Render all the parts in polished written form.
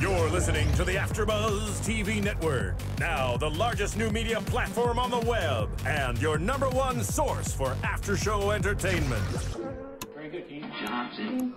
You're listening to the AfterBuzz TV network, now the largest new media platform on the web, and your #1 source for after-show entertainment. Very good, Dean Johnson.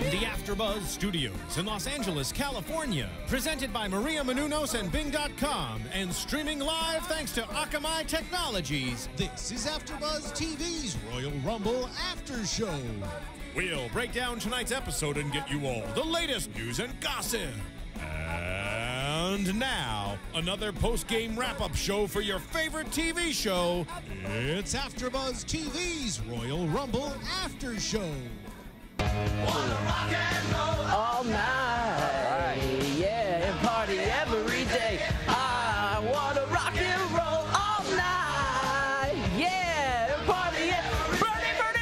The AfterBuzz Studios in Los Angeles, California. Presented by Maria Menounos and Bing.com. And streaming live thanks to Akamai Technologies. This is AfterBuzz TV's Royal Rumble After Show. We'll break down tonight's episode and get you all the latest news and gossip. And now, another post-game wrap-up show for your favorite TV show. It's AfterBuzz TV's Royal Rumble After Show. All night, yeah, and party every day. I wanna rock and roll all night, yeah, and party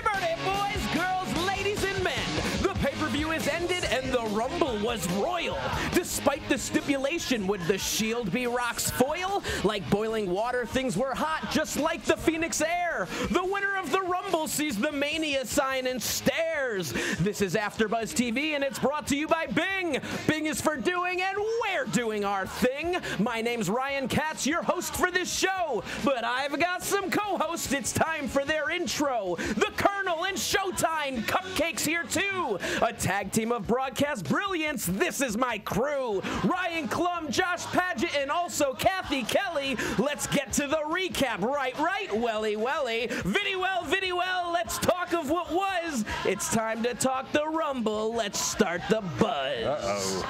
Birdie, boys, girls, ladies, and men. The pay-per-view is ended and the Rumble was royal. Despite the stipulation, would the Shield be Rock's foil? Like boiling water, things were hot, just like the Phoenix air. The winner of the Rumble sees the Mania sign and stares. This is AfterBuzz TV, and it's brought to you by Bing. Bing is for doing, and we're doing our thing. My name's Ryan Katz, your host for this show, but I've got some co-hosts. It's time for their intro. The Colonel and Showtime Cupcakes here too. A tag team of broadcast brilliance. This is my crew. Ryan Clum, Josh Padgett, and also Cathy, Kelley. Let's get to the recap. Right, welly. Viddy well, let's talk of what was. It's time to talk the Rumble. Let's start the buzz.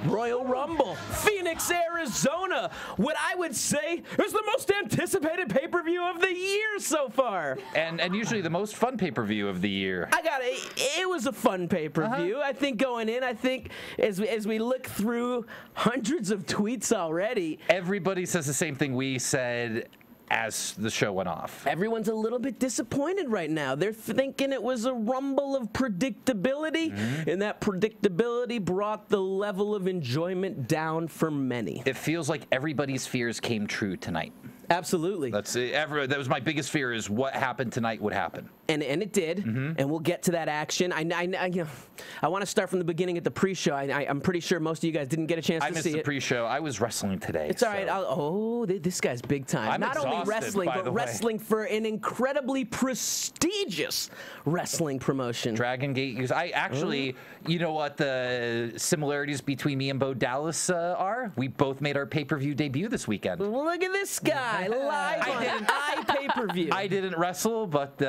Royal Rumble, Phoenix, Arizona. What I would say is the most anticipated pay-per-view of the year so far. And usually the most fun pay-per-view of the year. It was a fun pay-per-view. I think going in, as we look through hundreds of tweets already, Everybody says the same thing we said as the show went off. everyone's a little bit disappointed right now. They're thinking it was a rumble of predictability, and that predictability brought the level of enjoyment down for many. It feels like everybody's fears came true tonight. Absolutely. That was my biggest fear, is what happened tonight would happen. And it did, and we'll get to that action. I want to start from the beginning at the pre-show. I'm pretty sure most of you guys didn't get a chance to see it. I missed the pre-show. I was wrestling today. It's all right. This guy's big time. I'm Not only exhausted, wrestling, by but the way. wrestling for an incredibly prestigious wrestling promotion. Dragon Gate. I actually, you know what the similarities between me and Bo Dallas are? We both made our pay-per-view debut this weekend. Look at this guy live on an iPay-per-view. I didn't wrestle, but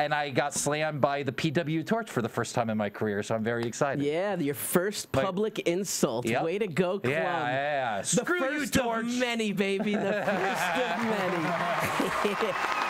and I got slammed by the PW Torch for the first time in my career, so I'm very excited. Yeah, your first public insult. Yep. Way to go, Clum. Yeah. The Screw first you, Torch. of many, baby. The first of many.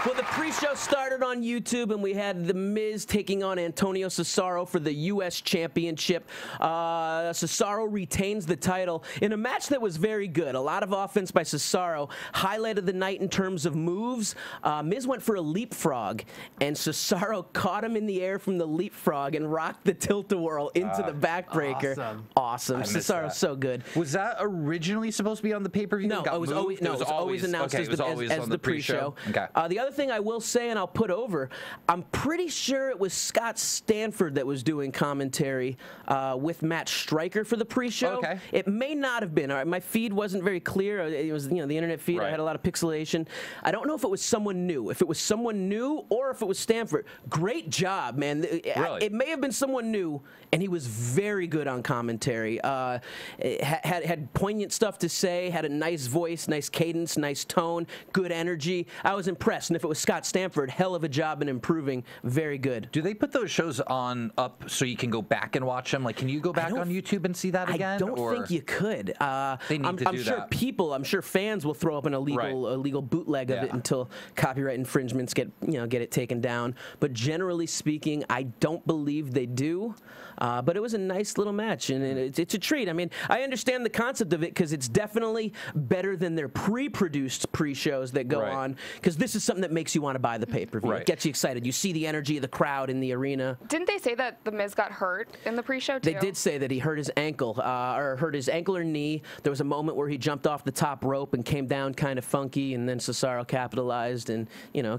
Well, the pre-show started on YouTube, and we had The Miz taking on Antonio Cesaro for the U.S. Championship. Cesaro retains the title in a match that was very good. A lot of offense by Cesaro. Highlight of the night in terms of moves. Miz went for a leapfrog, and Cesaro caught him in the air from the leapfrog and rocked the tilt-a-whirl into the backbreaker. Awesome. Cesaro's so good. Was that originally supposed to be on the pay-per-view? No, it was always announced as the pre-show. Okay. The other thing I will say, and I'll put over, I'm pretty sure it was Scott Stanford that was doing commentary with Matt Stryker for the pre-show. Okay. It may not have been. All right, my feed wasn't very clear. It was the internet feed. Right. I had a lot of pixelation. I don't know if it was someone new. If it was someone new or if it was Stanford. Great job, man. Really? It may have been someone new, and he was very good on commentary. Had poignant stuff to say, had a nice voice, nice cadence, nice tone, good energy. I was impressed. And if it was Scott Stanford, hell of a job in improving. Very good. Do they put those shows up so you can go back and watch them? Like, can you go back on YouTube and see that again? I don't think you could. They need to do that. I'm sure fans will throw up an illegal bootleg of it until copyright infringements get it taken down. But generally speaking, I don't believe they do. But it was a nice little match, and it's a treat. I mean, I understand the concept of it because it's definitely better than their pre-produced pre-shows that go on, because this is something that makes you want to buy the pay-per-view. It gets you excited. You see the energy of the crowd in the arena. Didn't they say that The Miz got hurt in the pre-show, too? They did say that he hurt his ankle, or knee. There was a moment where he jumped off the top rope and came down kind of funky, and then Cesaro capitalized and,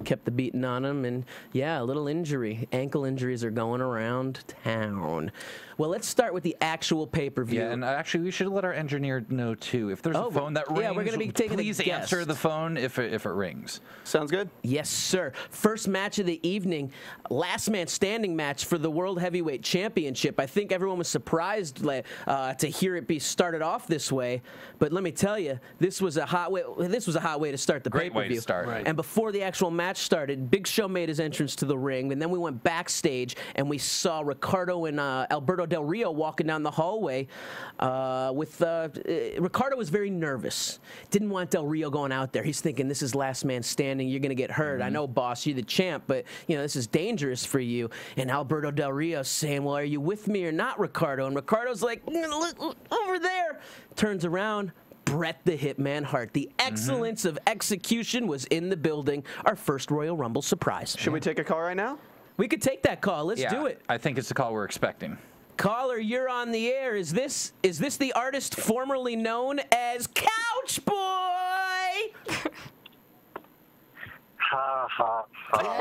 kept the beating on him. And, yeah, a little injury. Ankle injuries are going around town. Well, let's start with the actual pay-per-view. Yeah, and actually, we should let our engineer know, too. If there's a phone that rings, we're going to be taking please answer the phone if it rings. Sounds good. Yes, sir. First match of the evening, last man standing match for the World Heavyweight Championship. I think everyone was surprised to hear it be started off this way, but let me tell you, this was a hot way to start the pay-per-view. Great way to start. Right. And before the actual match started, Big Show made his entrance to the ring, and then we went backstage and we saw Ricardo and Alberto Del Rio walking down the hallway. Ricardo was very nervous. Didn't want Del Rio going out there. He's thinking, this is last man standing. You're going to get hurt. I know, boss, you're the champ, but this is dangerous for you. And Alberto Del Rio saying, well, are you with me or not, Ricardo? And Ricardo's like, look over there. Turns around. Bret the Hitman Hart. The excellence of execution was in the building. Our first Royal Rumble surprise. Should we take a call right now? We could take that call. Let's do it. I think it's the call we're expecting. Caller, you're on the air. Is this the artist formerly known as Couch Boy? Ha ha ha.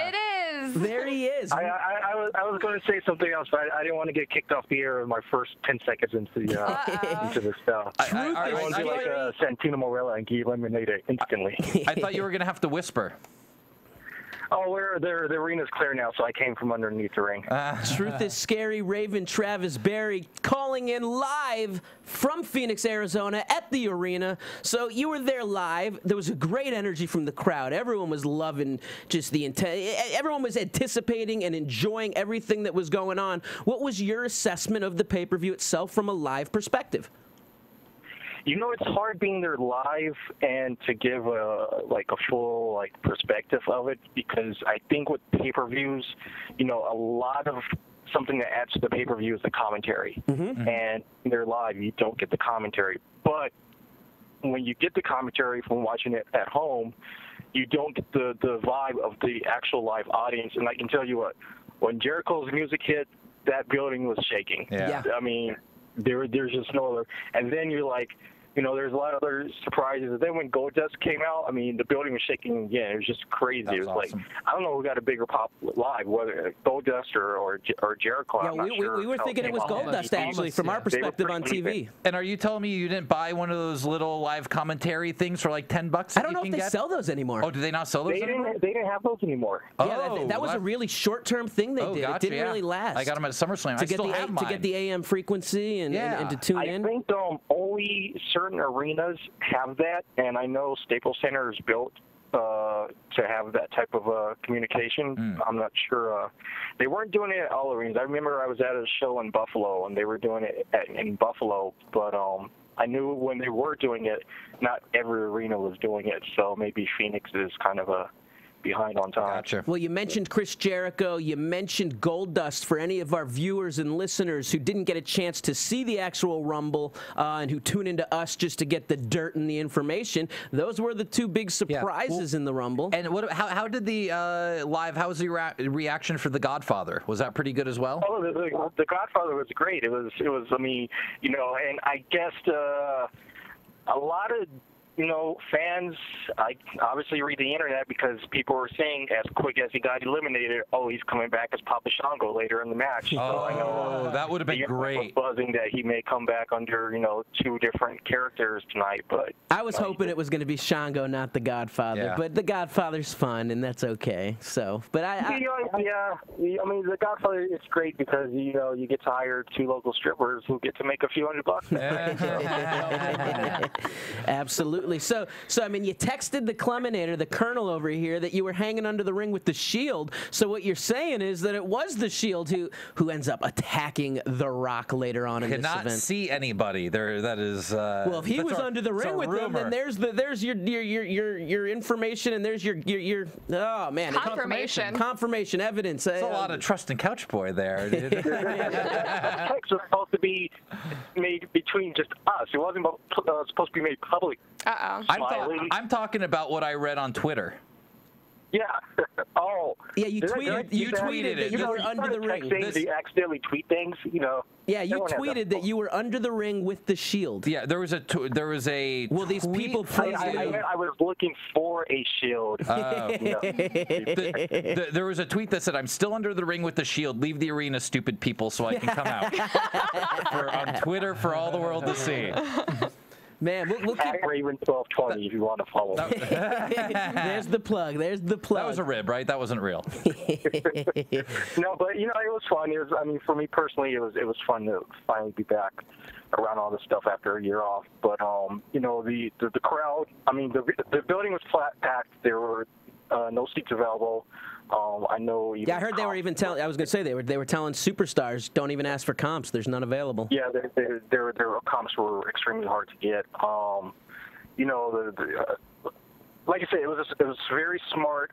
It is. There he is. I was going to say something else, but I didn't want to get kicked off the air in my first 10 seconds into the stuff. I want to be like Santino Morella and get eliminated instantly. I thought you were going to have to whisper. Oh, the arena's clear now, so I came from underneath the ring. Truth is Scary Raven Travis Berry calling in live from Phoenix, Arizona at the arena. So you were there live. There was a great energy from the crowd. Everyone was loving just everyone was anticipating and enjoying everything that was going on. What was your assessment of the pay-per-view itself from a live perspective? It's hard being there live and to give a full perspective of it, because I think with pay-per-views, a lot of something that adds to the pay-per-view is the commentary. And they're live, you don't get the commentary. But when you get the commentary from watching it at home, you don't get the vibe of the actual live audience. And I can tell you what, when Jericho's music hit, that building was shaking. Yeah. I mean, there's just no other. And then you're like, there's a lot of other surprises. And then when Goldust came out, I mean, the building was shaking again. It was just crazy. It was awesome. Like, I don't know who got a bigger pop live, whether Goldust or Jericho. Yeah, we were thinking it was Goldust, actually, from our perspective on TV. And are you telling me you didn't buy one of those little live commentary things for like $10? I don't know if they sell those anymore. Oh, do they not sell those anymore? They didn't have those anymore. Yeah, that was a really short-term thing they did. Gotcha, it didn't really last. I got them at SummerSlam. I still have mine. To get the AM frequency and to tune in. I think only certain arenas have that, and I know Staples Center is built to have that type of communication. I'm not sure. They weren't doing it at all arenas. I remember I was at a show in Buffalo, and they were doing it in Buffalo, but I knew when they were doing it, not every arena was doing it, so maybe Phoenix is kind of behind on time. Gotcha. Well, you mentioned Chris Jericho. You mentioned Goldust. For any of our viewers and listeners who didn't get a chance to see the actual Rumble and who tune into us just to get the dirt and the information, those were the two big surprises in the Rumble. And how did the how was the reaction for The Godfather? Was that pretty good as well? Oh, the Godfather was great. It was. I mean, and I guess a lot of fans, I obviously read the internet because people were saying as quick as he got eliminated, he's coming back as Papa Shango later in the match. So I know that would have been great. Was buzzing that he may come back under two different characters tonight, but I was hoping it was going to be Shango, not the Godfather. Yeah. But the Godfather's fun, and that's okay. So, but I mean, the Godfather, it's great because you get to hire two local strippers who get to make a few $100. Absolutely. absolutely. So I mean, you texted the Cluminator, the Colonel over here, that you were hanging under the ring with the Shield. So what you're saying is that it was the Shield who ends up attacking The Rock later on in this event. Cannot see anybody there. That is. Well, if he was under the ring with them, then there's your information, and there's your oh man, confirmation evidence. It's a lot of trust in Couch Boy there, dude. Text was supposed to be made between just us. It wasn't supposed to be made public. I'm talking about what I read on Twitter. Yeah. Oh. Yeah, you tweeted that you were under the ring. They accidentally tweet things, you know. Yeah, you tweeted that you were under the ring with the Shield. Yeah, there was a. Well, these people praise you. I was looking for a Shield. There was a tweet that said, "I'm still under the ring with the Shield. Leave the arena, stupid people, so I can come out." On Twitter for all the world to see. Man, we'll keep Raven 1220 if you want to follow. There's the plug. There's the plug. That was a rib, right? That wasn't real. No, but you know, it was fun. I mean, for me personally, it was fun to finally be back around all this stuff after a year off. But you know, the crowd. I mean, the building was flat packed. There were no seats available. I know. Yeah, I heard they were even telling. I was going to say they were telling superstars, don't even ask for comps. There's none available. Yeah, their comps were extremely hard to get. You know, like I said, it was a very smart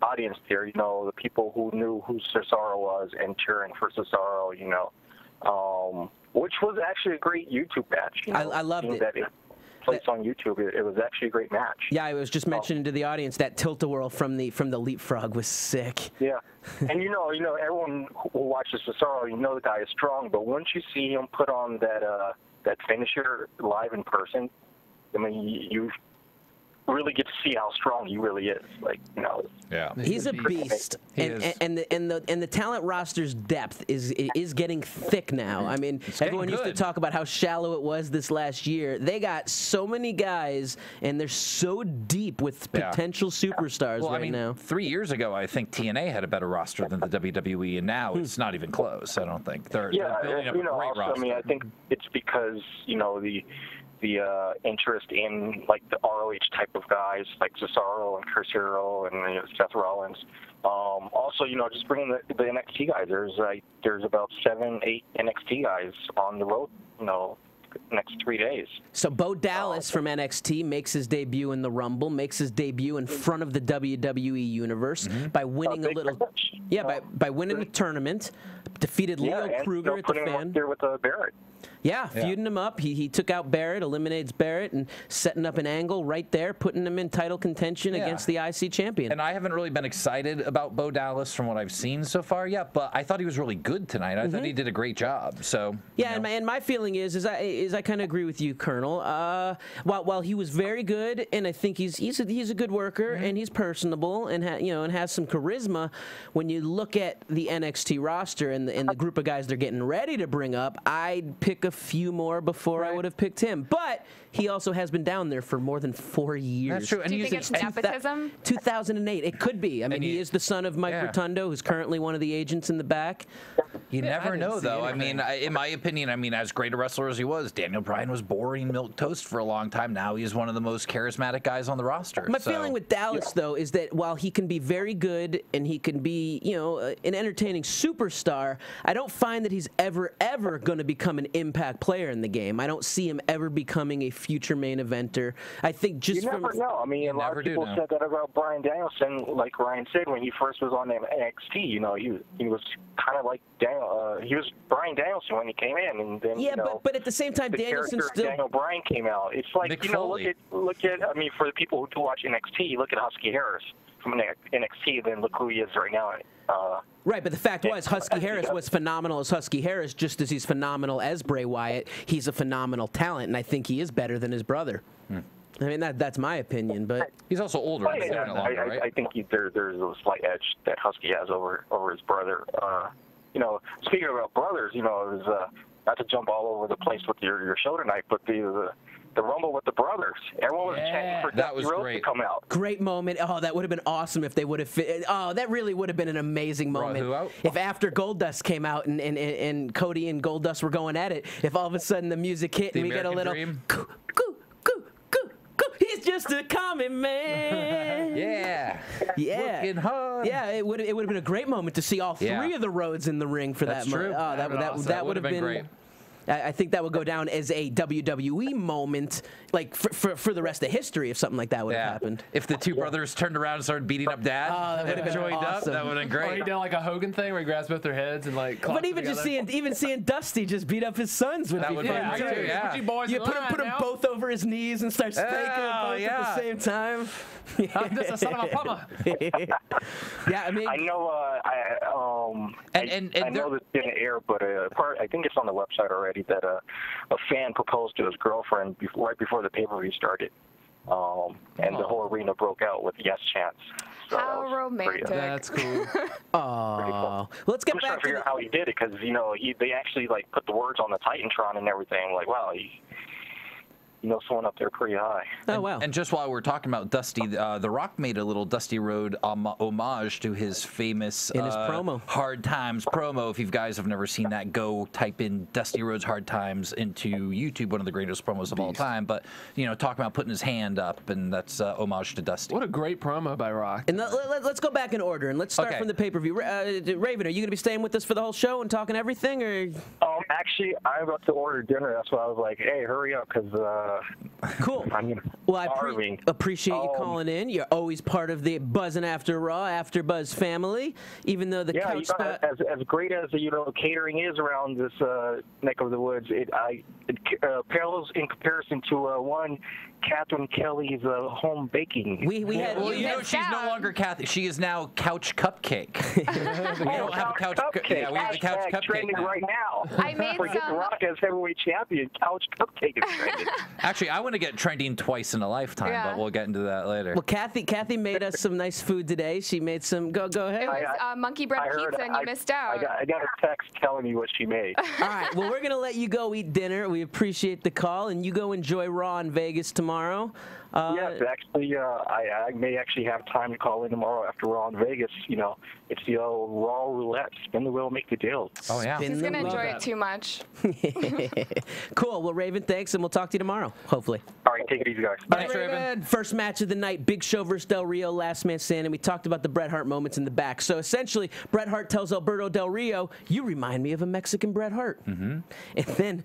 audience there. You know, the people who knew who Cesaro was and cheering for Cesaro. You know, which was actually a great YouTube match. You know, I loved it. Place on YouTube. It was actually a great match. Yeah, I was just mentioning to the audience that tilt-a-whirl from the leapfrog was sick. Yeah, and you know, everyone who watches Cesaro, you know the guy is strong, but once you see him put on that finisher live in person, I mean, you really get to see how strong he really is. Like, you know. Yeah. He's a beast, and the talent roster's depth is getting thick now. I mean, everyone used to talk about how shallow it was this last year. They got so many guys, and they're so deep with potential superstars now. 3 years ago, I think TNA had a better roster than the WWE, and now it's not even close. I don't think they're building up a great roster. I mean, I think it's because the interest in like the ROH type of guys like Cesaro and Chris Hero and Seth Rollins. Also, you know, just bringing the NXT guys. There's about 7-8 NXT guys on the road, you know, next 3 days. So Bo Dallas from NXT makes his debut in the Rumble, makes his debut in front of the WWE Universe by winning by winning the tournament, defeated Leo Kruger at the Fan. There with Barrett. Yeah, feuding him up. He took out Barrett, eliminates Barrett, and setting up an angle right there, putting him in title contention against the IC champion. And I haven't really been excited about Bo Dallas from what I've seen so far yet, but I thought he was really good tonight. I thought he did a great job. So and my feeling is I kind of agree with you, Colonel. While he was very good, and I think he's a good worker and he's personable and has some charisma. When you look at the NXT roster and the group of guys they're getting ready to bring up, I'd pick a few more before I would have picked him. But he also has been down there for more than 4 years. That's true. And do you think it's nepotism? 2008. It could be. I mean, he is the son of Mike Rotundo, who's currently one of the agents in the back. You never know, though. I mean, in my opinion, as great a wrestler as he was, Daniel Bryan was boring milquetoast for a long time. Now he's one of the most charismatic guys on the roster. My feeling with Dallas, though, is that while he can be very good and he can be, an entertaining superstar, I don't find that he's ever going to become an impact player in the game. I don't see him ever becoming a future main eventer. I think just you never know. I mean, a lot of people said that about Bryan Danielson. Like Ryan said, when he first was on NXT, he was kind of like he was Bryan Danielson when he came in, and then but at the same time, Danielson still. Daniel Bryan came out. It's like look at. I mean, for the people who do watch NXT, look at Husky Harris from NXT, then look who he is right now. Right, but the fact was, Husky Harris was phenomenal as Husky Harris, just as he's phenomenal as Bray Wyatt. He's a phenomenal talent, and I think he is better than his brother. I mean, that's my opinion, but he's also older. I think there's a slight edge that Husky has over his brother. Speaking about brothers, it was not to jump all over the place with your show tonight, but the Rumble with the brothers. Everyone was chanting for Dusty Rhodes to come out. Great moment. Oh, that would have been awesome if they would have fit. Oh, that really would have been an amazing moment. If after Goldust came out and Cody and Goldust were going at it, if all of a sudden the music hit and we get a little... He's just a common man. Yeah. Working hard. Yeah, it would have been a great moment to see all three of the Rhodes in the ring for That's that. True. That would have been great. I think that would go down as a WWE moment, like for the rest of history, if something like that would have happened. If the two brothers turned around and started beating up Dad and joined up, that would have been great. Or he did like a Hogan thing where he grabs both their heads and like. But even just seeing Dusty just beat up his sons would be fun too. Yeah. You put them both over his knees and start spanking them both at the same time. I'm just a son of a plumber. Yeah, I mean, I know. I know this didn't air, but I think it's on the website already that a fan proposed to his girlfriend right before the pay-per-view started, and the whole arena broke out with yes chants. So how romantic! That's cool. Oh, let's get I'm back trying to figure out how he did it because they actually like put the words on the Titantron and everything. Like, wow, someone up there pretty high. Oh, wow. And just while we're talking about Dusty, The Rock made a little Dusty Road homage to his famous in his promo. Hard Times promo. If you guys have never seen that, go type in Dusty Rhodes Hard Times into YouTube, one of the greatest promos of all time. But, talking about putting his hand up, and that's homage to Dusty. What a great promo by Rock. And let's go back in order, and let's start from the pay-per-view. Raven, are you going to be staying with us for the whole show and talking everything? Or? Actually, I'm about to order dinner. That's why I was like, hey, hurry up, because cool. Well, I appreciate you calling in. You're always part of the Buzzin' After Raw, AfterBuzz family, even though the couch spot... as great as catering is around this neck of the woods, it pales in comparison to one Catherine Kelley's home baking. We had she's no longer Cathy. She is now Couch Cupcake. We don't have a Couch Cupcake. Yeah, we have the Couch Cupcake trending right now. I made Forget some. The Rock as heavyweight champion. Couch Cupcake is trending. Actually, I want to get trending twice in a lifetime, but we'll get into that later. Well, Cathy made us some nice food today. She made some. Go ahead. It was monkey bread pizza, and you missed out. I got a text telling me what she made. All right. Well, we're gonna let you go eat dinner. We appreciate the call, and you go enjoy Raw in Vegas tomorrow. Yes, actually, I may actually have time to call in tomorrow after Raw in Vegas. It's the old Raw roulette. Spin the wheel, make the deal. Oh, yeah. He's going to enjoy it too much. Cool. Well, Raven, thanks, and we'll talk to you tomorrow, hopefully. All right, take it easy, guys. Thanks, Raven. First match of the night, Big Show versus Del Rio, last man standing. We talked about the Bret Hart moments in the back. So essentially, Bret Hart tells Alberto Del Rio, you remind me of a Mexican Bret Hart. Mm-hmm. And then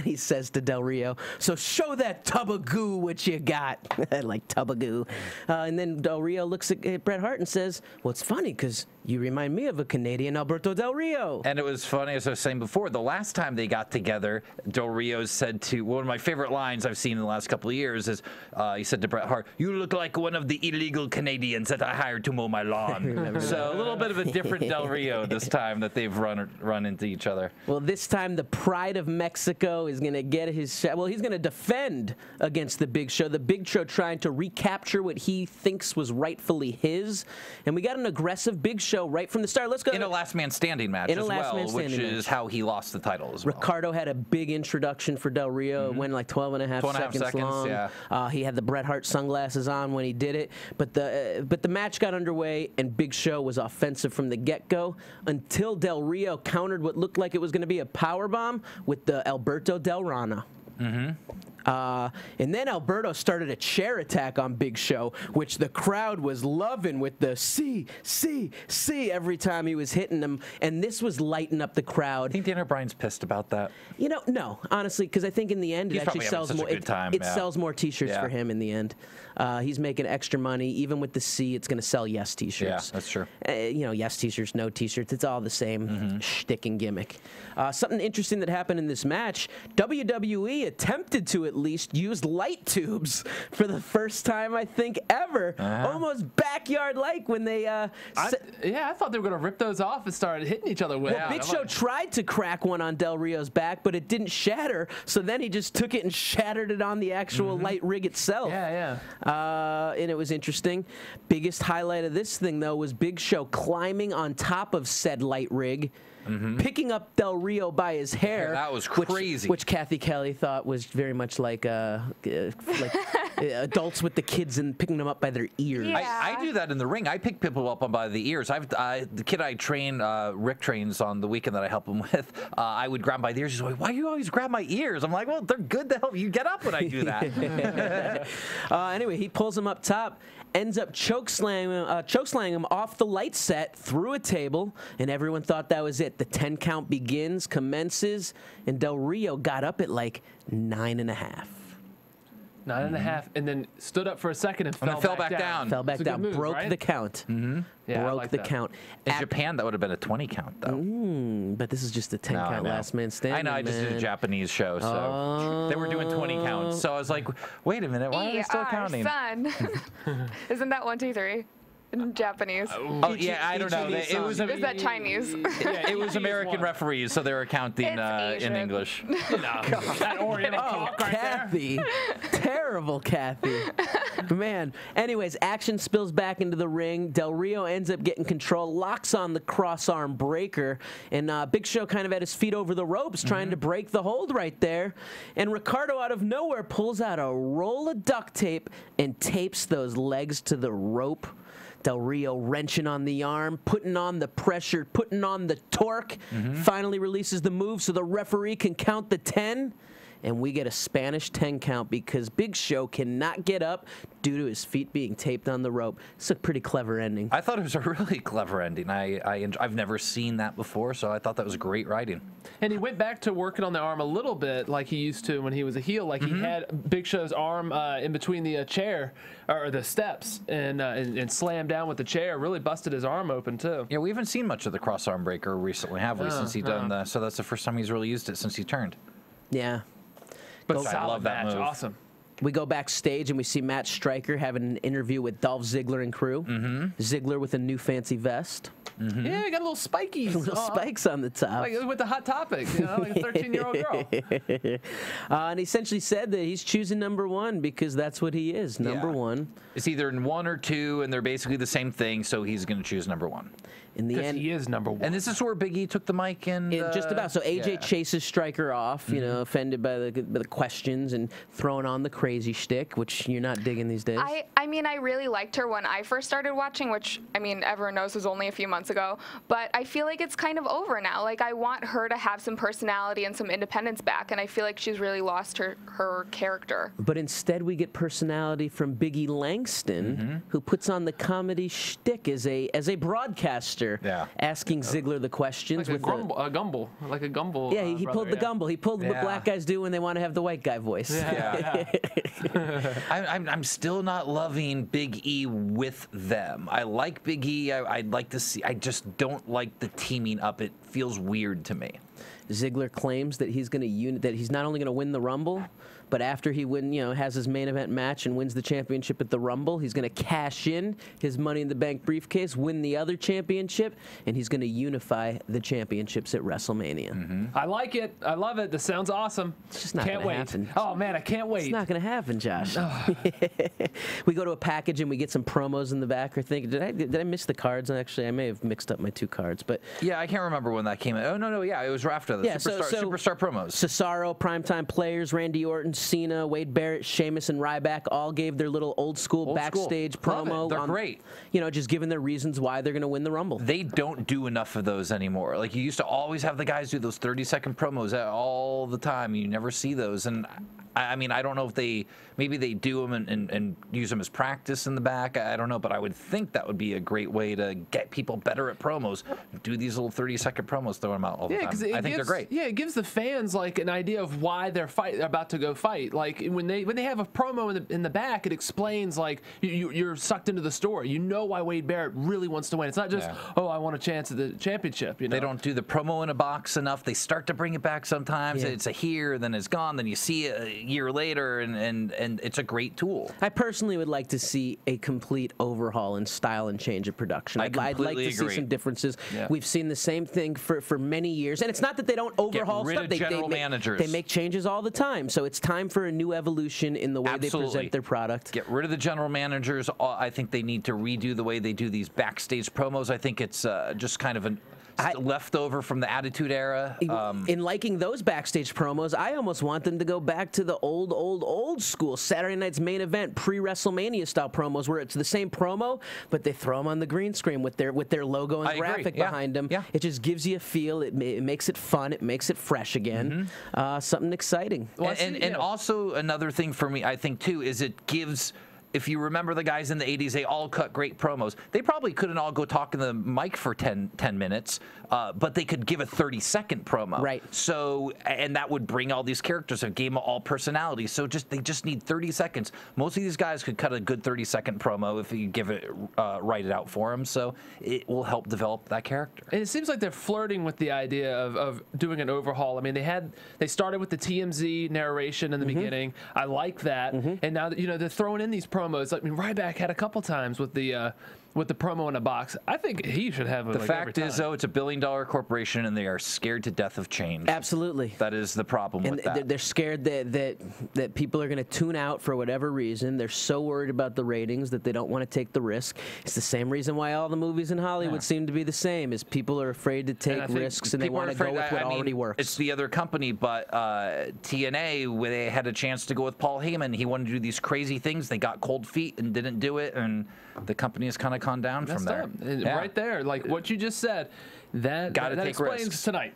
he says to Del Rio, so show that tub of goo what you got. Like tub of goo. And then Del Rio looks at Bret Hart and says, well, it's funny because you remind me of a Canadian Alberto Del Rio. And it was funny, as I was saying before, the last time they got together, Del Rio said to, one of my favorite lines I've seen in the last couple of years is, he said to Bret Hart, you look like one of the illegal Canadians that I hired to mow my lawn. So a little bit of a different Del Rio this time that they've run into each other. Well, this time the pride of Mexico is going to get his shot. Well, he's going to defend against the Big Show. The Big Show trying to recapture what he thinks was rightfully his. And we got an aggressive Big Show right from the start. Let's go. In a last man standing match as well, which is how he lost the title as well. Ricardo had a big introduction for Del Rio. It went like 12 and a half seconds long. Yeah. He had the Bret Hart sunglasses on when he did it. But the match got underway, and Big Show was offensive from the get-go until Del Rio countered what looked like it was going to be a powerbomb with the Alberto Del Rana. Mm-hmm. And then Alberto started a chair attack on Big Show, which the crowd was loving with the C every time he was hitting them. And this was lighting up the crowd. I think Daniel Bryan's pissed about that. No, honestly, because I think in the end, it actually sells more. It sells more T-shirts for him in the end. He's making extra money. Even with the C, it's going to sell Yes T-shirts. Yeah, that's true. Yes T-shirts, no T-shirts. It's all the same shtick and gimmick. Something interesting that happened in this match, WWE attempted to at least use light tubes for the first time, I think, ever. Almost backyard-like when they... I thought they were going to rip those off and start hitting each other with. Well, Big Show tried to crack one on Del Rio's back, but it didn't shatter, so then he just took it and shattered it on the actual light rig itself. Yeah. And it was interesting. Biggest highlight of this thing, though, was Big Show climbing on top of said light rig, picking up Del Rio by his hair. That was crazy. Which Cathy Kelley thought was very much like Adults with the kids and picking them up by their ears. Yeah. I do that in the ring. I pick people up by the ears. The kid I train, Rick trains on the weekend that I help him with, I would grab him by the ears. He's like, why do you always grab my ears? I'm like, well, they're good to help you get up when I do that. Anyway, he pulls him up top, ends up chokeslamming him off the light set through a table, and everyone thought that was it. The 10 count commences, and Del Rio got up at like 9.5. 9.5, and then stood up for a second and fell back down. Fell back down. Move, broke right? the count. Yeah, broke like the that. count. In Japan, that would have been a 20 count, though. But this is just a 10 No, I count know. last man standing. I know, I just did a Japanese show, so they were doing 20 counts. So I was like, wait a minute, why are they still counting? Son. Isn't that 1, 2, 3? In Japanese. Oh, yeah, I don't know. It was Is that Chinese? it was American referees, so they were counting It's in Asian. English. That Oriental talk right Cathy. Terrible Cathy. Man. Anyways, action spills back into the ring. Del Rio ends up getting control, locks on the cross-arm breaker, and Big Show kind of at his feet over the ropes trying to break the hold right there. And Ricardo out of nowhere pulls out a roll of duct tape and tapes those legs to the rope. Del Rio wrenching on the arm, putting on the pressure, putting on the torque, finally releases the move so the referee can count the 10, and we get a Spanish 10 count because Big Show cannot get up due to his feet being taped on the rope. It's a pretty clever ending. I thought it was a really clever ending. I've never seen that before, so I thought that was great writing. And he went back to working on the arm a little bit like he used to when he was a heel. Like he had Big Show's arm in between the chair or the steps and slammed down with the chair. Really busted his arm open too. Yeah, we haven't seen much of the cross arm breaker recently, have we? Since he done that, so that's the first time he's really used it since he turned. Yeah. But I solid love that match. move. Awesome. We go backstage and we see Matt Stryker having an interview with Dolph Ziggler and crew. Ziggler with a new fancy vest. Yeah, he got little spikies. Little spikes on the top. Like with the Hot Topic, you know, like a 13-year-old girl. And he essentially said that he's choosing number 1 because that's what he is, number 1. It's either in 1 or 2, and they're basically the same thing, so he's going to choose number 1. In the end, He is number 1. And this is where Big E took the mic and just about. So AJ chases Stryker off, you know, offended by the questions and throwing on the crazy shtick, which you're not digging these days. I mean, I really liked her when I first started watching, which, I mean, everyone knows was only a few months ago. But I feel like it's kind of over now. Like, I want her to have some personality and some independence back, and I feel like she's really lost her character. But instead, we get personality from Biggie Langston, who puts on the comedy shtick as a broadcaster, asking Ziggler the questions. Like a gumble. Like a gumble. Yeah, he pulled the gumble. He pulled what black guys do when they want to have the white guy voice. I'm still not loving Big E with them. I like Big E. I'd like to see. I just don't like the teaming up. It feels weird to me. Ziggler claims that he's going to that he's not only going to win the Rumble, but after he has his main event match and wins the championship at the Rumble, he's going to cash in his Money in the Bank briefcase, win the other championship, and he's going to unify the championships at WrestleMania. I like it. I love it. This sounds awesome. It's just not Can't going to wait. happen. Oh, man, I can't wait. It's not going to happen, Josh. We go to a package and we get some promos in the back. Or think, did I miss the cards? Actually, I may have mixed up my 2 cards, but yeah, I can't remember when that came in. Oh no, yeah, it was after the superstar promos. Cesaro, Primetime Players, Randy Orton, Cena, Wade Barrett, Sheamus, and Ryback all gave their little old school backstage promo. They're great. Just giving their reasons why they're going to win the Rumble. They don't do enough of those anymore. Like, you used to always have the guys do those 30-second promos all the time. You never see those. And I mean, I don't know if maybe they do them and use them as practice in the back. I don't know, but I would think that would be a great way to get people better at promos. Do these little 30-second promos, throw them out all the time. I think they're great. Yeah, it gives the fans like an idea of why they're about to go fight. Like when they have a promo in the back, it explains like you're sucked into the story. You know why Wade Barrett really wants to win. It's not just I want a chance at the championship. You know? They don't do the promo in a box enough. They start to bring it back sometimes. It's a here, then it's gone, then you see it a year later, and it's a great tool. I personally would like to see a complete overhaul in style and change of production. I'd like to see some differences. Yeah. We've seen the same thing for many years, and it's not that they don't overhaul stuff. They make changes all the time. So it's time for a new evolution in the way they present their product. Get rid of the general managers. I think they need to redo the way they do these backstage promos. I think it's just kind of left over from the Attitude Era. In liking those backstage promos, I almost want them to go back to the old school Saturday night's main event pre-WrestleMania style promos, where it's the same promo, but they throw them on the green screen with their logo and graphic behind them. Yeah. It just gives you a feel. It makes it fun. It makes it fresh again. Something exciting. Well, and also another thing for me, I think too, is it gives. If you remember the guys in the 80s, they all cut great promos. They probably couldn't all go talk in the mic for 10 minutes, but they could give a 30-second promo. Right. So, and that would bring all these characters, a game of all personalities. So they just need 30 seconds. Most of these guys could cut a good 30-second promo if you give it, write it out for them. So it will help develop that character. And it seems like they're flirting with the idea of doing an overhaul. I mean, they started with the TMZ narration in the beginning. I like that. And now that, they're throwing in these promos. I mean, Ryback had a couple times with the promo in a box. I think he should have it. The fact is, though, it's a billion-dollar corporation, and they are scared to death of change. Absolutely. That is the problem with that. They're scared that people are going to tune out for whatever reason. They're so worried about the ratings that they don't want to take the risk. It's the same reason why all the movies in Hollywood seem to be the same, is people are afraid to take risks, and they want to go with what already works. It's the other company, but TNA, where they had a chance to go with Paul Heyman, he wanted to do these crazy things. They got cold feet and didn't do it, and the company has kind of gone down from there. Right there, like what you just said, that explains risks. tonight.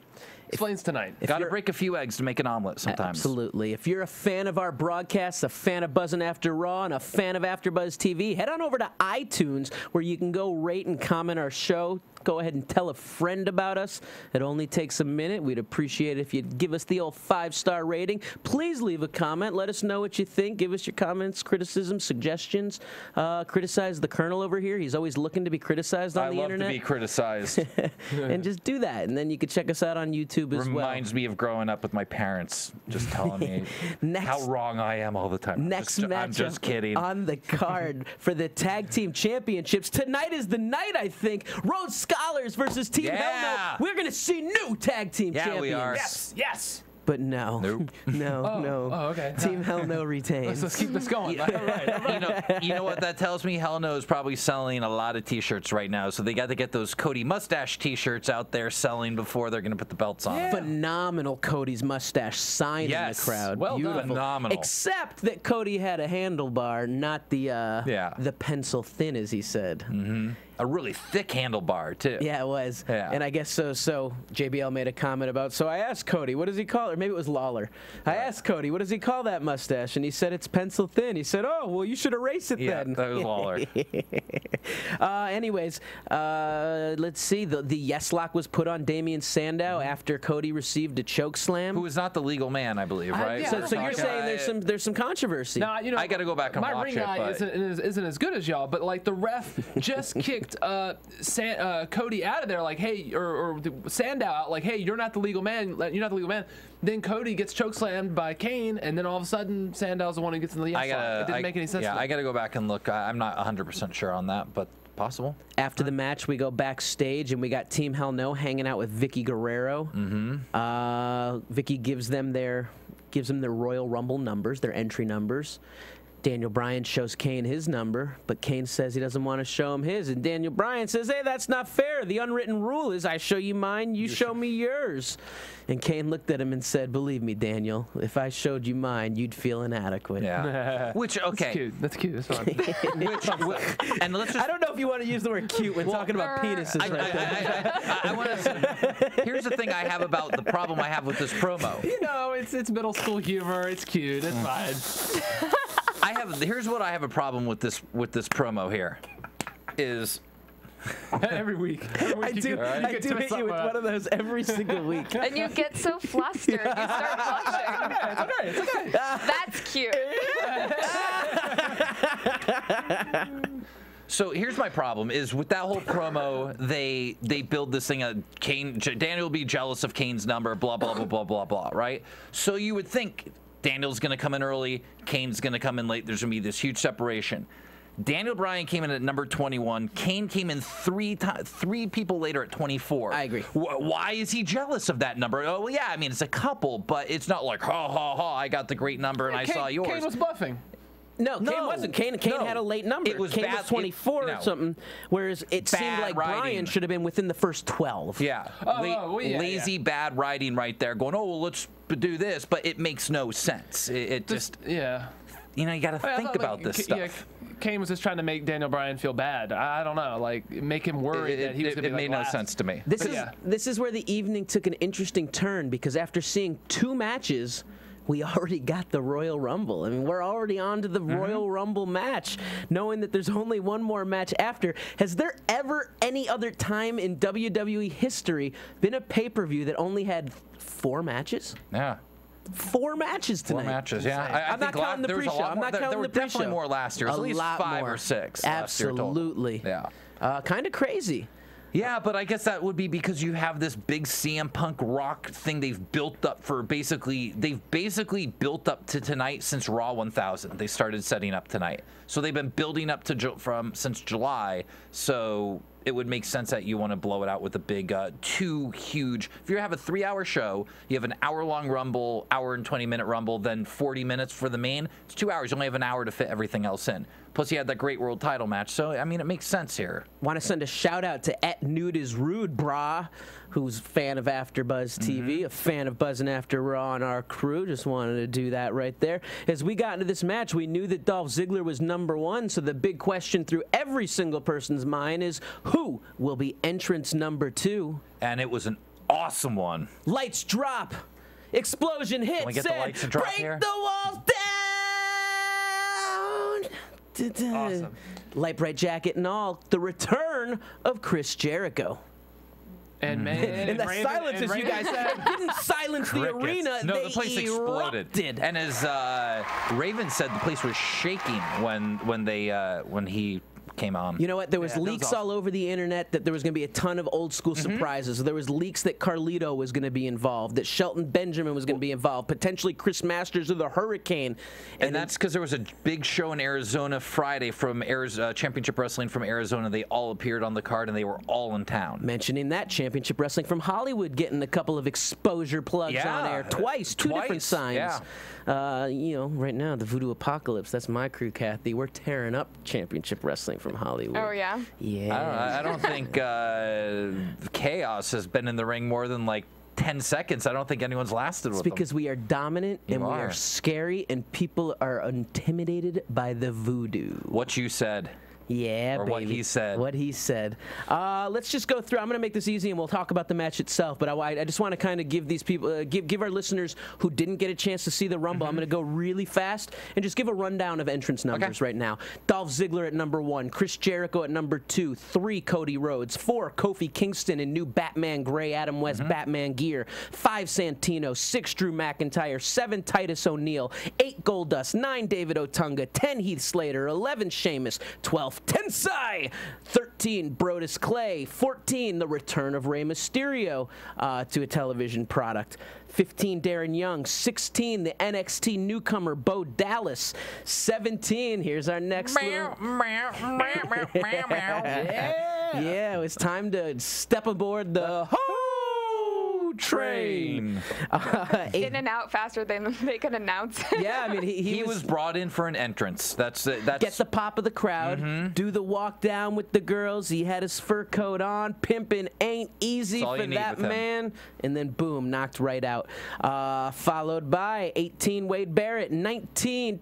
Explains tonight. Got to break a few eggs to make an omelet sometimes. Absolutely. If you're a fan of our broadcasts, a fan of Buzzin' After Raw, and a fan of AfterBuzz TV, head on over to iTunes, where you can go rate and comment our show. Go ahead and tell a friend about us. It only takes a minute. We'd appreciate it if you'd give us the old 5-star rating. Please leave a comment. Let us know what you think. Give us your comments, criticisms, suggestions. Criticize the Colonel over here. He's always looking to be criticized on the internet. I love to be criticized. And just do that. And then you can check us out on YouTube as well. Reminds me of growing up with my parents just telling me how wrong I am all the time. I'm just kidding. On the card for the Tag Team Championships. Tonight is the night, I think. Rhodes Scholars versus Team Hell No. We're going to see new Tag Team champions. We are. Yes. But no. Nope. No. Oh, okay. Team Hell No retains. Let's keep this going. All right. You know what that tells me? Hell No is probably selling a lot of T-shirts right now, so they got to get those Cody mustache T-shirts out there selling before they're going to put the belts on. Phenomenal Cody's mustache sign in the crowd. Well Beautiful. done. Phenomenal. Except that Cody had a handlebar, not the pencil thin, as he said. A really thick handlebar, too. Yeah, it was. Yeah. And I guess so JBL made a comment about, so I asked Cody, what does he call it? Or maybe it was Lawler. I asked Cody, what does he call that mustache? And he said it's pencil thin. He said, oh, well, you should erase it then. Yeah, that was Lawler. Anyways, let's see. The yes lock was put on Damian Sandow after Cody received a choke slam. Who is not the legal man, I believe, right? So you're saying there's some controversy. Now, I got to go back and watch it. My ring guy isn't as good as y'all, but like the ref just kicked Cody out of there, like, hey, or Sandow out, like, hey, you're not the legal man. You're not the legal man. Then Cody gets chokeslammed by Kane, and then all of a sudden Sandow's the one who gets in the yes lock. It didn't make any sense. Yeah, I got to go back and look. I'm not 100% sure on that, but possible. After the match, we go backstage, and we got Team Hell No hanging out with Vicky Guerrero. Vicky gives them their Royal Rumble numbers, their entry numbers. Daniel Bryan shows Kane his number, but Kane says he doesn't want to show him his. And Daniel Bryan says, hey, that's not fair. The unwritten rule is I show you mine, you show me yours. And Kane looked at him and said, believe me, Daniel, if I showed you mine, you'd feel inadequate. Yeah. Which, okay. That's cute. That's fun. And let's just, I don't know if you want to use the word cute when talking about penises right there. I want to. Here's the thing I have about the problem I have with this promo. It's middle school humor. It's cute. It's fine. Here's what I have a problem with this promo here is every week. I do hit you with one of those every single week. And you get so flustered, you start blushing. It's okay. That's cute. So here's my problem: is with that whole promo, they build this thing. Daniel will be jealous of Kane's number. Blah blah blah blah blah blah. Right? So you would think Daniel's going to come in early, Kane's going to come in late. There's going to be this huge separation. Daniel Bryan came in at number 21. Kane came in three people later at 24. I agree. Why is he jealous of that number? Oh, well, yeah, I mean, it's a couple, but it's not like, ha, ha, ha, I got the great number and I saw yours. Kane was buffing. No, Kane wasn't. Kane had a late number. It was Kane bad, was 24 or something, whereas it seemed like Bryan should have been within the first 12. Yeah. Lazy, bad writing right there, going, oh, well, let's do this, but it makes no sense. It just... Yeah. You know, you got to think about this stuff. Yeah, Kane was just trying to make Daniel Bryan feel bad. I don't know, like make him worried that he was going to be It made no sense to me. This is where the evening took an interesting turn, because after seeing 2 matches, we already got the Royal Rumble. I mean, we're already on to the Royal Rumble match, knowing that there's only one more match after. Has there ever any other time in WWE history been a pay-per-view that only had 4 matches? Yeah. 4 matches tonight. 4 matches, yeah. I'm not counting the pre-show. I'm not counting the pre-show. There were definitely more last year. At least 5 or 6. Absolutely. Yeah. Kind of crazy. Yeah, but I guess that would be because you have this big CM Punk Rock thing they've built up for they've basically built up to tonight since Raw 1000. They started setting up tonight. So they've been building up to since July. So it would make sense that you want to blow it out with a big 2 huge. If you have a 3-hour show, you have an hour-long Rumble, hour and 20-minute Rumble, then 40 minutes for the main. It's 2 hours. You only have an hour to fit everything else in. Plus, you had that great world title match. So, I mean, it makes sense here. Want to send a shout-out to @NudeIsRude, brah, who's a fan of AfterBuzz TV, a fan of Buzzin' After Raw on our crew. Just wanted to do that right there. As we got into this match, we knew that Dolph Ziggler was #1, so the big question through every single person's mind is, who will be entrance #2? And it was an awesome one. Lights drop. Explosion hits. Can we get the lights to drop break here? the walls down. Awesome. Light bright jacket and all. The return of Chris Jericho. And man, and the silence, as you guys said, didn't silence the arena. No, they the place exploded. And as Raven said, the place was shaking when he came on. You know what? There was leaks all over the internet that there was going to be a ton of old school surprises. There was leaks that Carlito was going to be involved, that Shelton Benjamin was going to be involved, potentially Chris Masters of the Hurricane. And that's because there was a big show in Arizona Friday from Championship Wrestling from Arizona. They all appeared on the card, and they were all in town. Mentioning that, Championship Wrestling from Hollywood getting a couple of exposure plugs on air. Two different signs. Yeah. You know, right now, the Voodoo Apocalypse, that's my crew, Cathy. We're tearing up Championship Wrestling from Hollywood. Oh, yeah? Yeah. I don't think Chaos has been in the ring more than like 10 seconds. I don't think anyone's lasted with them. It's because we are dominant and we are scary and people are intimidated by the voodoo. What you said. Yeah, or baby. what he said. What he said. Let's just go through. I'm going to make this easy, and we'll talk about the match itself. But I just want to kind of give these people, give our listeners who didn't get a chance to see the Rumble. I'm going to go really fast and just give a rundown of entrance numbers right now. Dolph Ziggler at #1, Chris Jericho at #2, 3 Cody Rhodes, 4 Kofi Kingston in new Batman gray Adam West Batman gear, 5 Santino, 6 Drew McIntyre, 7 Titus O'Neil, 8 Goldust, 9 David Otunga, 10 Heath Slater, 11 Sheamus, 12 Tensai, 13 Brodus Clay, 14 the return of Rey Mysterio to a television product, 15 Darren Young, 16 the NXT newcomer Bo Dallas, 17 here's our next yeah, it was time to step aboard the train. In and out faster than they could announce. Yeah, I mean, he was brought in for an entrance. That's get the pop of the crowd, do the walk down with the girls. He had his fur coat on. Pimping ain't easy for that man. And then boom, knocked right out. Followed by 18 Wade Barrett, 19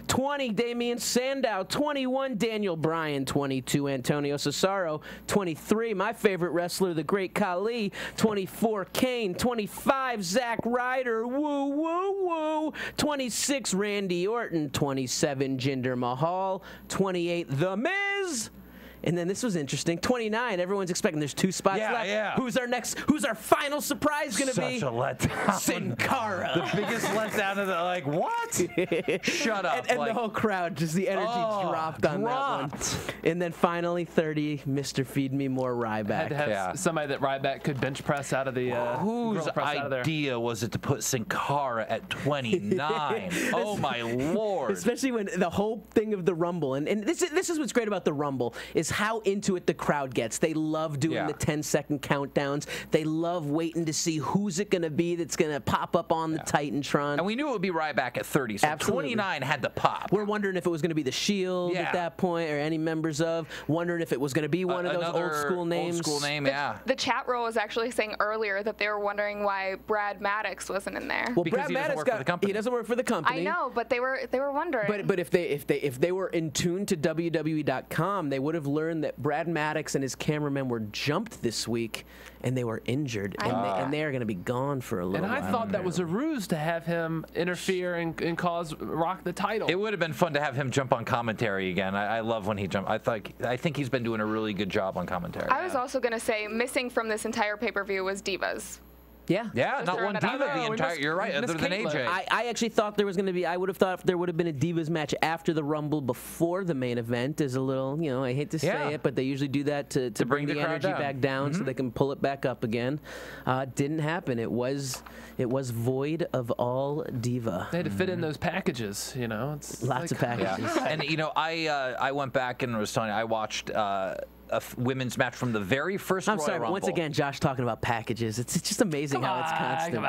20 Damian Sandow, 21 Daniel Bryan, 22 Antonio Cesaro, 23 my favorite wrestler, the great Khali, 24 Kane, 25 Zack Ryder, woo woo woo, 26 Randy Orton, 27 Jinder Mahal, 28 The Miz. And then this was interesting. 29. Everyone's expecting there's 2 spots left. Yeah. Who's our final surprise going to be? Such a letdown. Sin Cara. The biggest letdown of the, like, what? Shut up. And the whole crowd, just the energy dropped on that one. And then finally, 30, Mr. Feed Me More Ryback. Had to have somebody that Ryback could bench press out of the whose idea was it to put Sin Cara at 29? Oh, my Lord. Especially when the whole thing of the Rumble, and this is what's great about the Rumble, is how into it the crowd gets. They love doing the 10-second countdowns. They love waiting to see who's it going to be that's going to pop up on the Titantron. And we knew it would be Ryback at 30, so Absolutely. 29 had to pop. We're wondering if it was going to be the Shield at that point, or any members of. Wondering if it was going to be one of those old school names. Old school name, The chat row was actually saying earlier that they were wondering why Brad Maddox wasn't in there. Well, because Brad Maddox he doesn't work for the company. I know, but they were wondering. But if they were in tune to WWE.com, they would have learned that Brad Maddox and his cameramen were jumped this week, and they were injured, and they are going to be gone for a little while. And I thought that was a ruse to have him interfere and cause Rock the title. It would have been fun to have him jump on commentary again. I love when he jumped. I think he's been doing a really good job on commentary. I was also going to say, missing from this entire pay-per-view was Divas. Yeah, not one diva the entire. You're right, other than AJ. I actually thought there was going to be. I would have thought there would have been a Divas match after the Rumble before the main event. As a little, I hate to say it, but they usually do that to bring the energy back down so they can pull it back up again. Didn't happen. It was void of all diva. They had to fit in those packages, It's lots of packages. Yeah. And I went back and was telling you, I watched a women's match from the very first Royal Rumble. Once again, Josh talking about packages. It's just amazing how it's constant.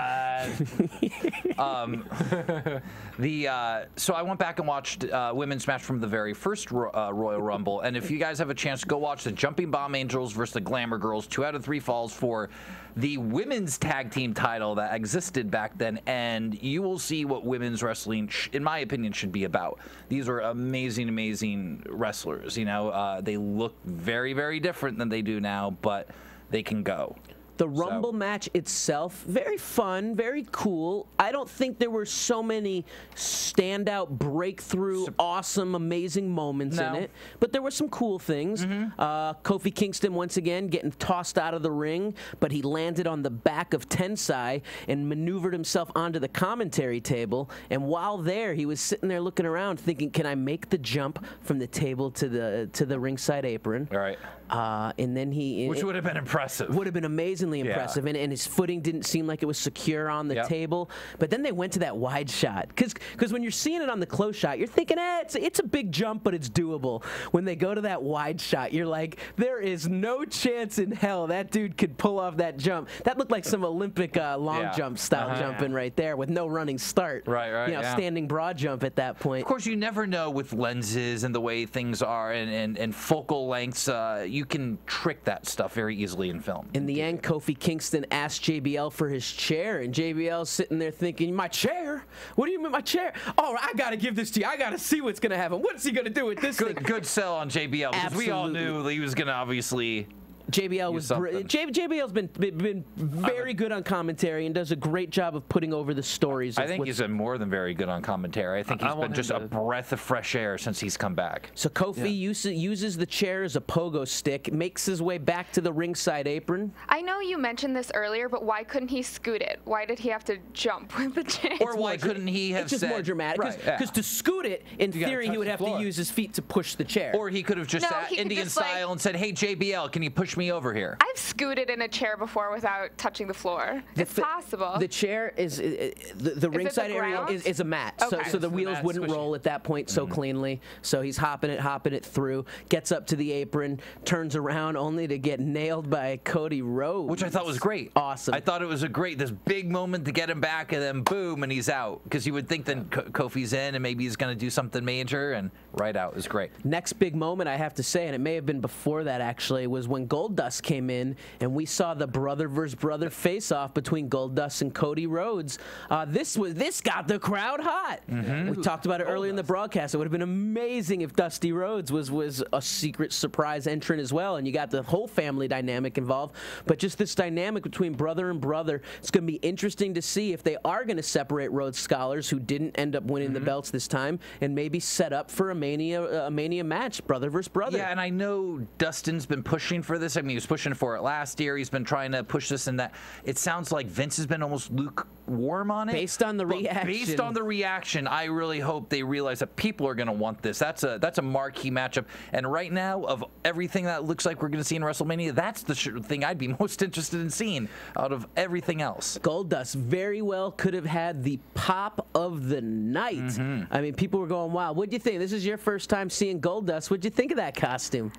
So I went back and watched women's match from the very first Royal Rumble, and if you guys have a chance, go watch the Jumping Bomb Angels versus the Glamour Girls, 2 out of 3 falls for the women's tag team title that existed back then, and you will see what women's wrestling, in my opinion, should be about. These are amazing, amazing wrestlers. They look very, very different than they do now, but they can go. The Rumble match itself, very fun, very cool. I don't think there were so many standout, breakthrough, awesome, amazing moments in it. But there were some cool things. Kofi Kingston, once again, getting tossed out of the ring, but he landed on the back of Tensai and maneuvered himself onto the commentary table. And while there, he was sitting there looking around thinking, can I make the jump from the table to the ringside apron? All right. And then which would have been impressive. Would have been amazingly impressive, and his footing didn't seem like it was secure on the table. But then they went to that wide shot, because when you're seeing it on the close shot, you're thinking, it's a big jump, but it's doable. When they go to that wide shot, you're like, there is no chance in hell that dude could pull off that jump. That looked like some Olympic long jump style jumping right there with no running start. Right. Standing broad jump at that point. Of course, you never know with lenses and the way things are and focal lengths. You can trick that stuff very easily in film. In the end, Kofi Kingston asked JBL for his chair, and JBL's sitting there thinking, my chair? What do you mean my chair? Oh, I got to give this to you. I got to see what's going to happen. What's he going to do with this thing? Good sell on JBL, because we all knew that he was going to obviously... JBL's been very good on commentary and does a great job of putting over the stories. I think he's been more than very good on commentary. I think he's been just a breath of fresh air since he's come back. So Kofi uses the chair as a pogo stick, makes his way back to the ringside apron. I know you mentioned this earlier, but why couldn't he scoot it? Why did he have to jump with the chair? Or why couldn't he have said... It's just more dramatic. Because to scoot it, in theory, he would have to use his feet to push the chair. Or he could have just sat Indian style and said, hey, JBL, can you push me over here? I've scooted in a chair before without touching the floor. It's possible. The chair is the ringside area is a mat, so the wheels wouldn't roll at that point so cleanly. So he's hopping it through, gets up to the apron, turns around only to get nailed by Cody Rhodes, which I thought was great. Awesome. I thought it was this big moment to get him back, and then boom, and he's out. Because you would think then Kofi's in, and maybe he's going to do something major, and right out. It was great. Next big moment, I have to say, and it may have been before that actually, was when Goldust came in, and we saw the brother versus brother face-off between Goldust and Cody Rhodes. This got the crowd hot. We talked about it earlier in the broadcast. It would have been amazing if Dusty Rhodes was a secret surprise entrant as well, and you got the whole family dynamic involved. But just this dynamic between brother and brother, it's going to be interesting to see if they are going to separate Rhodes Scholars, who didn't end up winning the belts this time, and maybe set up for a Mania match, brother versus brother. Yeah, and I know Dustin's been pushing for this. I mean, he was pushing for it last year. He's been trying to push this and that. It sounds like Vince has been almost lukewarm on it. Based on the reaction. Based on the reaction, I really hope they realize that people are going to want this. That's a marquee matchup. And right now, of everything that looks like we're going to see in WrestleMania, that's the thing I'd be most interested in seeing out of everything else. Goldust very well could have had the pop of the night. I mean, people were going, wow, what'd you think? This is your first time seeing Goldust. What'd you think of that costume?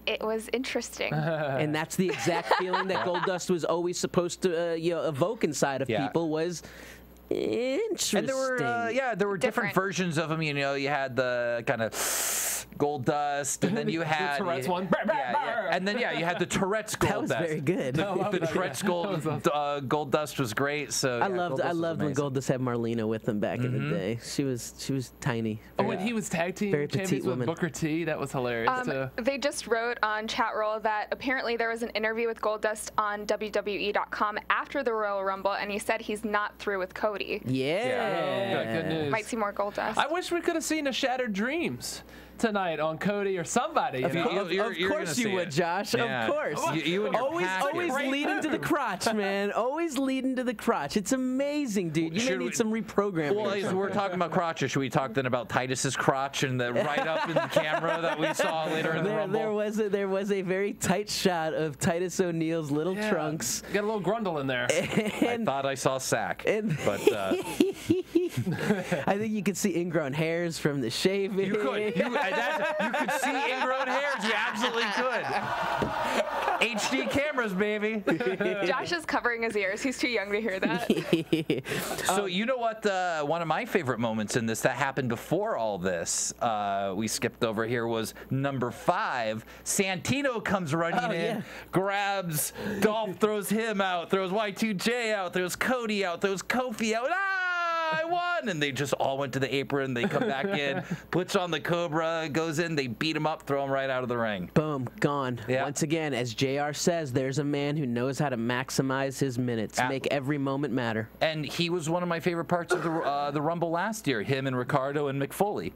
It was interesting. And that's the exact feeling that Goldust was always supposed to evoke inside of people was interesting. And there were there were different versions of him. You know, you had the kind of Goldust, and then you had the Tourette's one. And then you had the Tourette's Goldust. That was very good. The Tourette's Goldust was great. So I loved when Goldust had Marlena with him back in the day. She was tiny. Oh, when he was tag team champions with Booker T, that was hilarious too. They just wrote on chat roll that apparently there was an interview with Goldust on WWE.com after the Royal Rumble, and he said he's not through with Cody. Good news. Might see more Goldust. I wish we could have seen a Shattered Dreams tonight on Cody or somebody. Of course you would, Josh. Yeah. Of course. You and your always leading to the crotch, man. Always leading to the crotch. It's amazing, dude. You may need some reprogramming. Well, as we're talking about crotches, should we talk then about Titus's crotch and the right up in the camera that we saw later in the Rumble? There was a very tight shot of Titus O'Neil's little trunks. Got a little grundle in there. I thought I saw Sack, but I think you could see ingrown hairs from the shaving. You could. You could see ingrown hairs. You absolutely could. HD cameras, baby. Josh is covering his ears. He's too young to hear that. So you know what? One of my favorite moments in this that happened before all this, we skipped over here, was number 5. Santino comes running in, grabs Dolph, throws him out, throws Y2J out, throws Cody out, throws Kofi out. I won! And they just all went to the apron. They come back in, puts on the Cobra, goes in, they beat him up, throw him right out of the ring. Boom, gone. Once again, as JR says, there's a man who knows how to maximize his minutes, make every moment matter. And he was one of my favorite parts of the Rumble last year, him and Ricardo and McFoley.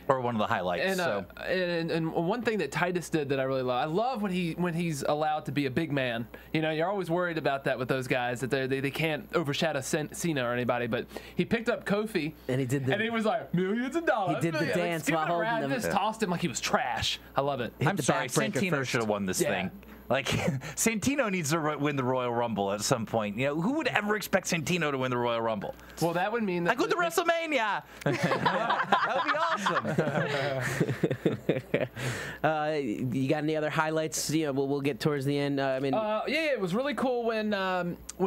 Or one of the highlights. And one thing that Titus did that I really love, I love when he's allowed to be a big man. You know, you're always worried about that with those guys, that they can't overshadow Cena or anybody. But he picked up Kofi, and he was like, millions of dollars. He did the dance while holding him. Just tossed him like he was trash. I love it. I'm sorry, Santino should have won this thing. Like, Santino needs to win the Royal Rumble at some point. You know, who would ever expect Santino to win the Royal Rumble? Well, that would mean that... I go to WrestleMania! That would be awesome. You got any other highlights? You know, we'll get towards the end. It was really cool when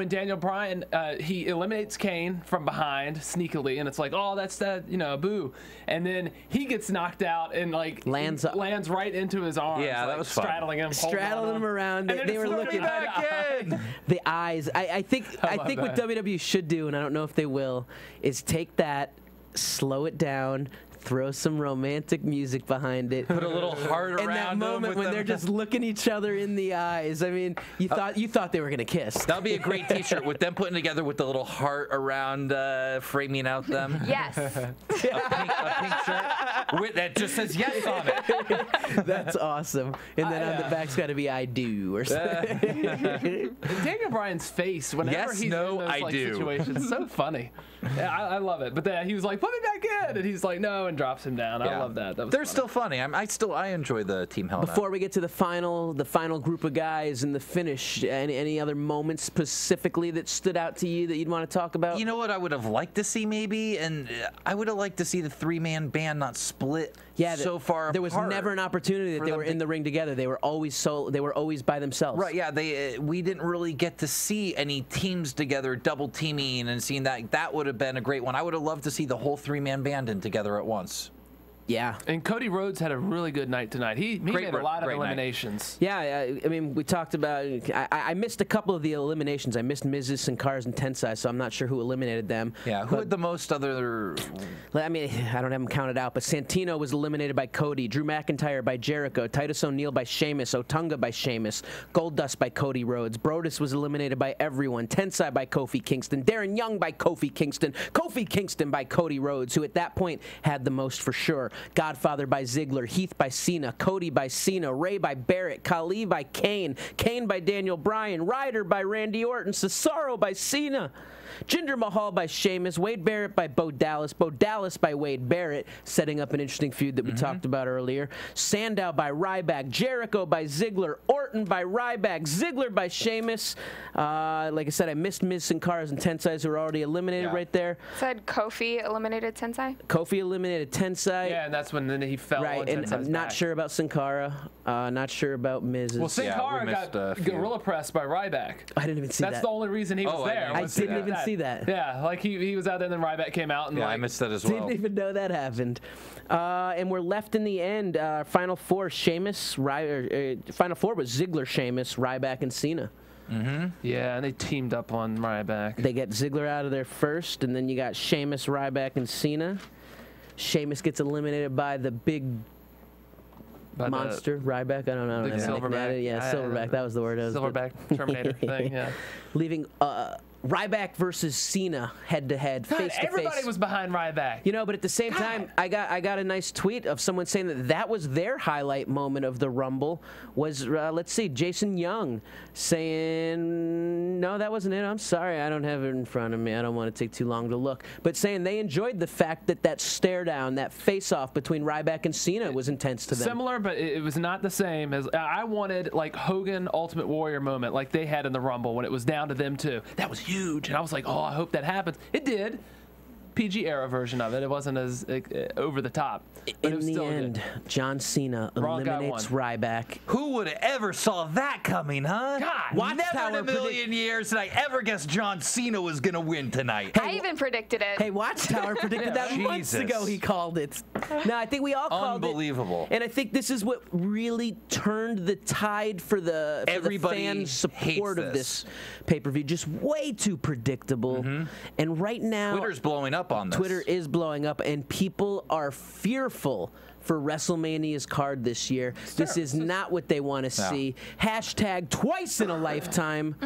Daniel Bryan, he eliminates Kane from behind sneakily, and it's like, oh, that's that, boo. And then he gets knocked out and, like, lands right into his arms. Yeah, that was fun. Straddling him. Straddling him around. They were looking back in. The eyes. I think what WWE should do, and I don't know if they will, is take that, slow it down, throw some romantic music behind it. Put a little heart around in that moment when they're just looking each other in the eyes. I mean, you thought they were gonna kiss. That'll be a great T-shirt with them putting together with the little heart around, framing out them. Yes. a pink shirt that just says yes on it. That's awesome. And then on the back's got to be "I do" or something. Daniel Bryan's face whenever he's in those situations, so funny. Yeah, I love it. But then he was like, "Put me back in," and he's like, "No," and drops him down. I love that. They're still funny. I enjoy the Team Hell. Before we get to the final group of guys and the finish, any other moments specifically that stood out to you that you'd want to talk about? You know what I would have liked to see maybe, and I would have liked to see the 3-man band not split. So far there was never an opportunity that they were in the ring together. They were always by themselves. Right? Yeah. We didn't really get to see any teams together, double teaming, and seeing that. That would have been a great one. I would have loved to see the whole 3-man band in together at once. Yeah. And Cody Rhodes had a really good night tonight. He made a lot of eliminations. Yeah, I mean, we talked about... I missed a couple of the eliminations. I missed Mrs. Sin Cars and Tensai, so I'm not sure who eliminated them. Yeah, who had the most other... I mean, I don't have them counted out, but Santino was eliminated by Cody, Drew McIntyre by Jericho, Titus O'Neil by Sheamus, Otunga by Sheamus, Goldust by Cody Rhodes, Brodus was eliminated by everyone, Tensai by Kofi Kingston, Darren Young by Kofi Kingston by Cody Rhodes, who at that point had the most for sure. Godfather by Ziggler, Heath by Cena, Cody by Cena, Ray by Barrett, Khali by Kane, Kane by Daniel Bryan, Ryder by Randy Orton, Cesaro by Cena. Jinder Mahal by Sheamus, Wade Barrett by Bo Dallas by Wade Barrett, setting up an interesting feud that we talked about earlier. Sandow by Ryback, Jericho by Ziggler, Orton by Ryback, Ziggler by Sheamus. Like I said, I missed Miz, Sin Cara's, and Tensai's who were already eliminated right there. Said Kofi eliminated Tensai. Kofi eliminated Tensai. Yeah, and that's when then he fell. Right, and I'm not sure about Sin Cara. Not sure about Miz's. Well, Sin Cara got gorilla pressed by Ryback. I didn't even see that. That's the only reason he was there. I didn't even see that. Yeah, like he was out there, and then Ryback came out, and I missed that as well. Didn't even know that happened. And we're left in the end. Final four: Sheamus. Final four was Ziggler, Sheamus, Ryback, and Cena. Yeah, and they teamed up on Ryback. They get Ziggler out of there first, and then you got Sheamus, Ryback, and Cena. Sheamus gets eliminated by the big monster, Ryback. I don't know. Big Silverback. Yeah, Silverback. That was the word. Silverback Terminator thing. Yeah. Leaving Ryback versus Cena head-to-head, face-to-face. Everybody was behind Ryback. You know, but at the same time, I got a nice tweet of someone saying that was their highlight moment of the Rumble. Was let's see, Jason Young saying, no, that wasn't it. I'm sorry, I don't have it in front of me. I don't want to take too long to look. But saying they enjoyed the fact that stare down, that face-off between Ryback and Cena was intense to them. Similar, but it was not the same as I wanted, like Hogan Ultimate Warrior moment, like they had in the Rumble when it was down to them two. That was huge, and I was like, oh, I hope that happens. It did. PG era version of it. It wasn't as over the top. But in the end, John Cena eliminates Ryback. Who would have ever saw that coming, huh? God, never in a million years did I ever guess John Cena was going to win tonight. I even predicted it. Hey, Watchtower predicted that months ago. He called it. No, I think we all called it. Unbelievable. And I think this is what really turned the tide for the fan support of this pay-per-view. Just way too predictable. And right now, Twitter's blowing up on this. Twitter is blowing up, and people are fearful for WrestleMania's card this year. This is not what they want to see. Hashtag twice in a lifetime.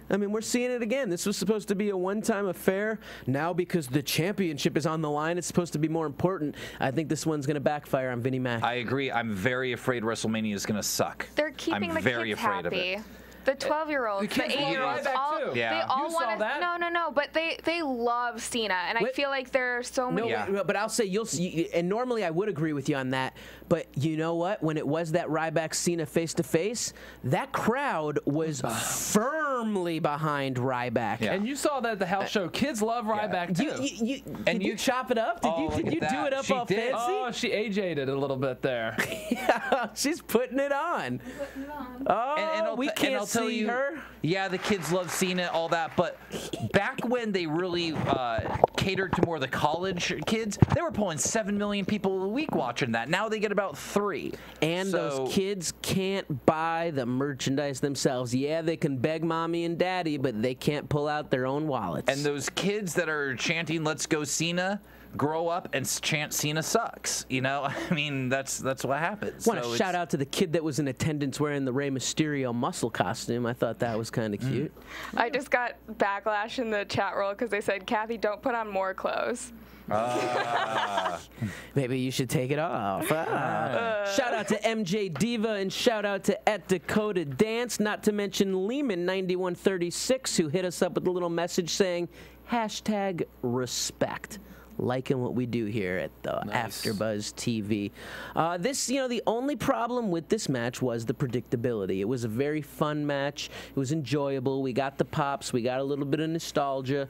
I mean, we're seeing it again. This was supposed to be a one-time affair. Now, because the championship is on the line, it's supposed to be more important. I think this one's going to backfire on Vinnie Mac. I agree. I'm very afraid WrestleMania is going to suck. They're keeping the kids happy. The 12-year-olds, the 8-year-olds, they all want to. No, but they love Cena, and I feel like there are so many. But I'll say you'll see. And normally I would agree with you on that. But you know what? When it was that Ryback Cena face-to-face, that crowd was firmly behind Ryback. Yeah. And you saw that at the house show. Kids love Ryback too. Did you chop it up? Did you do it up all fancy? Oh, she AJ'd it a little bit there. Yeah, she's putting it on. Oh, we can't see her. Yeah, the kids love Cena, all that, but back when they really catered to more the college kids, they were pulling 7 million people a week watching that. Now they get about 3. And those kids can't buy the merchandise themselves. Yeah, they can beg mommy and daddy, but they can't pull out their own wallets. And those kids that are chanting, "Let's go Cena," grow up and chant "Cena sucks." You know, I mean, that's what happens. Want to shout out to the kid that was in attendance wearing the Rey Mysterio muscle costume. I thought that was kind of cute. I just got backlash in the chat roll because they said, "Cathy, don't put on more clothes." Maybe you should take it off. Shout out to MJ Diva and shout out to At Dakota Dance, not to mention Lehman 9136 who hit us up with a little message saying hashtag respect. Liking what we do here at the AfterBuzz TV. The only problem with this match was the predictability. It was a very fun match. It was enjoyable. We got the pops. We got a little bit of nostalgia.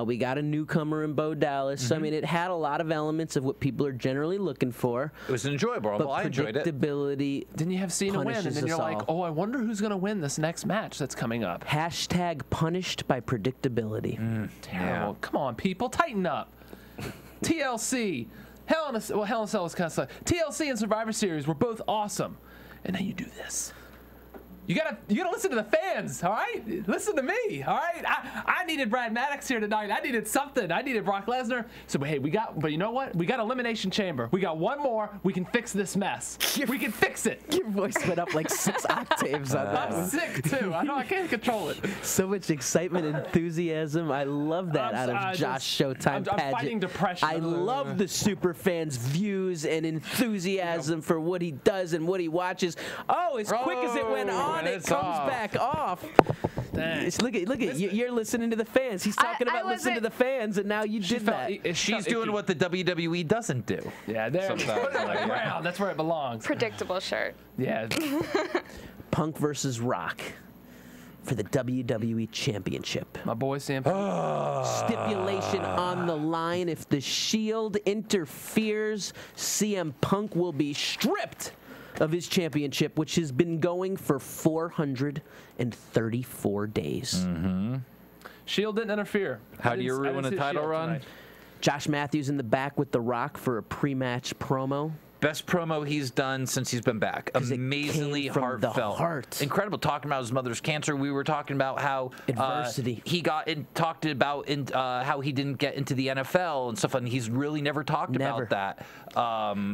We got a newcomer in Bo Dallas. So, I mean, it had a lot of elements of what people are generally looking for. It was enjoyable. But I enjoyed it. Predictability. Then you have Cena win, and then you're like, oh, I wonder who's going to win this next match that's coming up. Hashtag punished by predictability. Terrible. Come on, people, tighten up. TLC, Hell in a Cell was kind of slow. TLC and Survivor Series were both awesome, and then you do this. You gotta listen to the fans, all right? Listen to me, all right? I needed Brad Maddox here tonight. I needed something. I needed Brock Lesnar. So hey, but you know what? We got Elimination Chamber. We got one more. We can fix this mess. We can fix it. Your voice went up like 6 octaves on that. I'm sick too. I know I can't control it. So much excitement and enthusiasm. I love that out of Josh Showtime Padgett. I'm fighting depression. I love the super fans' views and enthusiasm for what he does and what he watches. Oh, as quick as it went on, it comes back off. Thanks. Look at you're listening to the fans. He's talking about listening to the fans, and now you did that. She's doing what the WWE doesn't do. Yeah, there. That's where it belongs. Predictable shirt. Yeah. Punk versus Rock for the WWE Championship. My boy Sam. Stipulation on the line. If the Shield interferes, CM Punk will be stripped of his championship, which has been going for 434 days. Mm-hmm. Shield didn't interfere. How do you ruin a title run? Tonight. Josh Matthews in the back with The Rock for a pre-match promo. Best promo he's done since he's been back. Amazingly heartfelt. Incredible. Talking about his mother's cancer. We were talking about how adversity. He talked about how he didn't get into the NFL and stuff, and he's really never talked about that.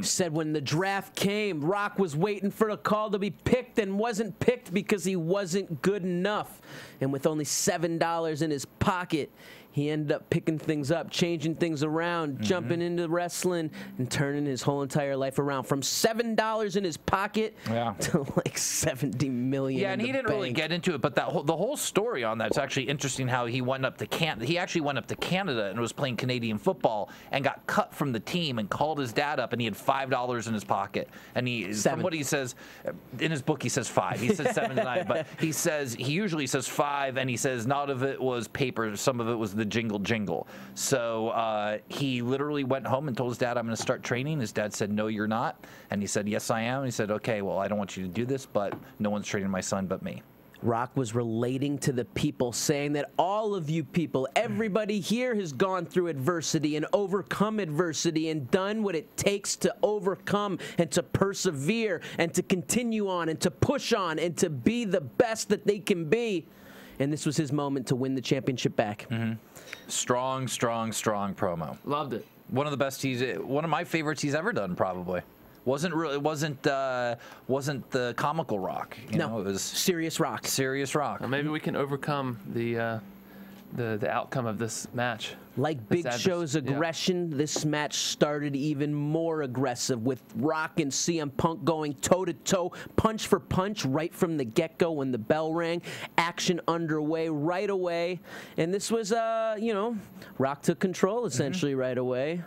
Said when the draft came, Rock was waiting for the call to be picked and wasn't picked because he wasn't good enough. And with only $7 in his pocket, he ended up picking things up, changing things around, jumping into wrestling, and turning his whole entire life around. From $7 in his pocket to like $70 million. Yeah, and he didn't really get into it, but the whole story on that's actually interesting. How he went up to Canada. He actually went up to Canada and was playing Canadian football and got cut from the team and called his dad up, and he had $5 in his pocket. And from what he says in his book, he says 5. He said 7 to 9, but he usually says 5, and he says not of it was paper, some of it was the jingle. So he literally went home and told his dad, I'm going to start training. His dad said, no, you're not. And he said, yes, I am. And he said, okay, well, I don't want you to do this, but no one's training my son but me. Rock was relating to the people, saying that all of you people, everybody here has gone through adversity and overcome adversity and done what it takes to overcome and to persevere and to continue on and to push on and to be the best that they can be. And this was his moment to win the championship back. Strong promo. Loved it. One of the best one of my favorites he's ever done, probably. Wasn't the comical Rock. You know, it was serious Rock. Serious Rock. Well, maybe we can overcome the outcome of this match. Like Big Show's aggression, this match started even more aggressive with Rock and CM Punk going toe-to-toe, punch for punch right from the get-go when the bell rang. Action underway right away. And this was, Rock took control essentially right away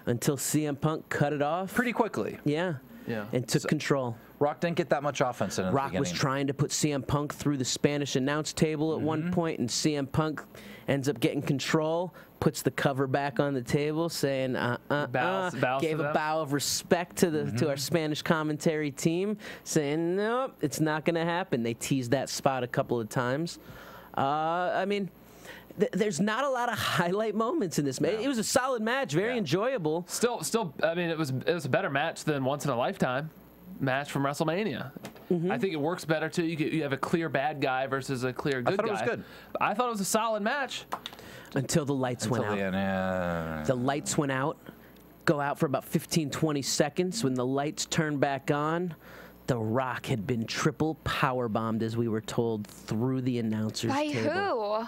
until CM Punk cut it off. Pretty quickly. Yeah. And took control. Rock didn't get that much offense in the beginning. Rock was trying to put CM Punk through the Spanish announce table at one point, and CM Punk ends up getting control, puts the cover back on the table, saying, gave a bow of respect to our Spanish commentary team, saying, nope, it's not going to happen. They teased that spot a couple of times. I mean, there's not a lot of highlight moments in this match. It was a solid match, very enjoyable. Still, I mean, it was a better match than Once in a Lifetime match from WrestleMania. I think it works better too. You have a clear bad guy versus a clear good guy. I thought it was good. I thought it was a solid match until the lights went out. The lights went out. Go out for about 15-20 seconds. When the lights turned back on, The Rock had been triple powerbombed, as we were told, through the announcer's table. By who?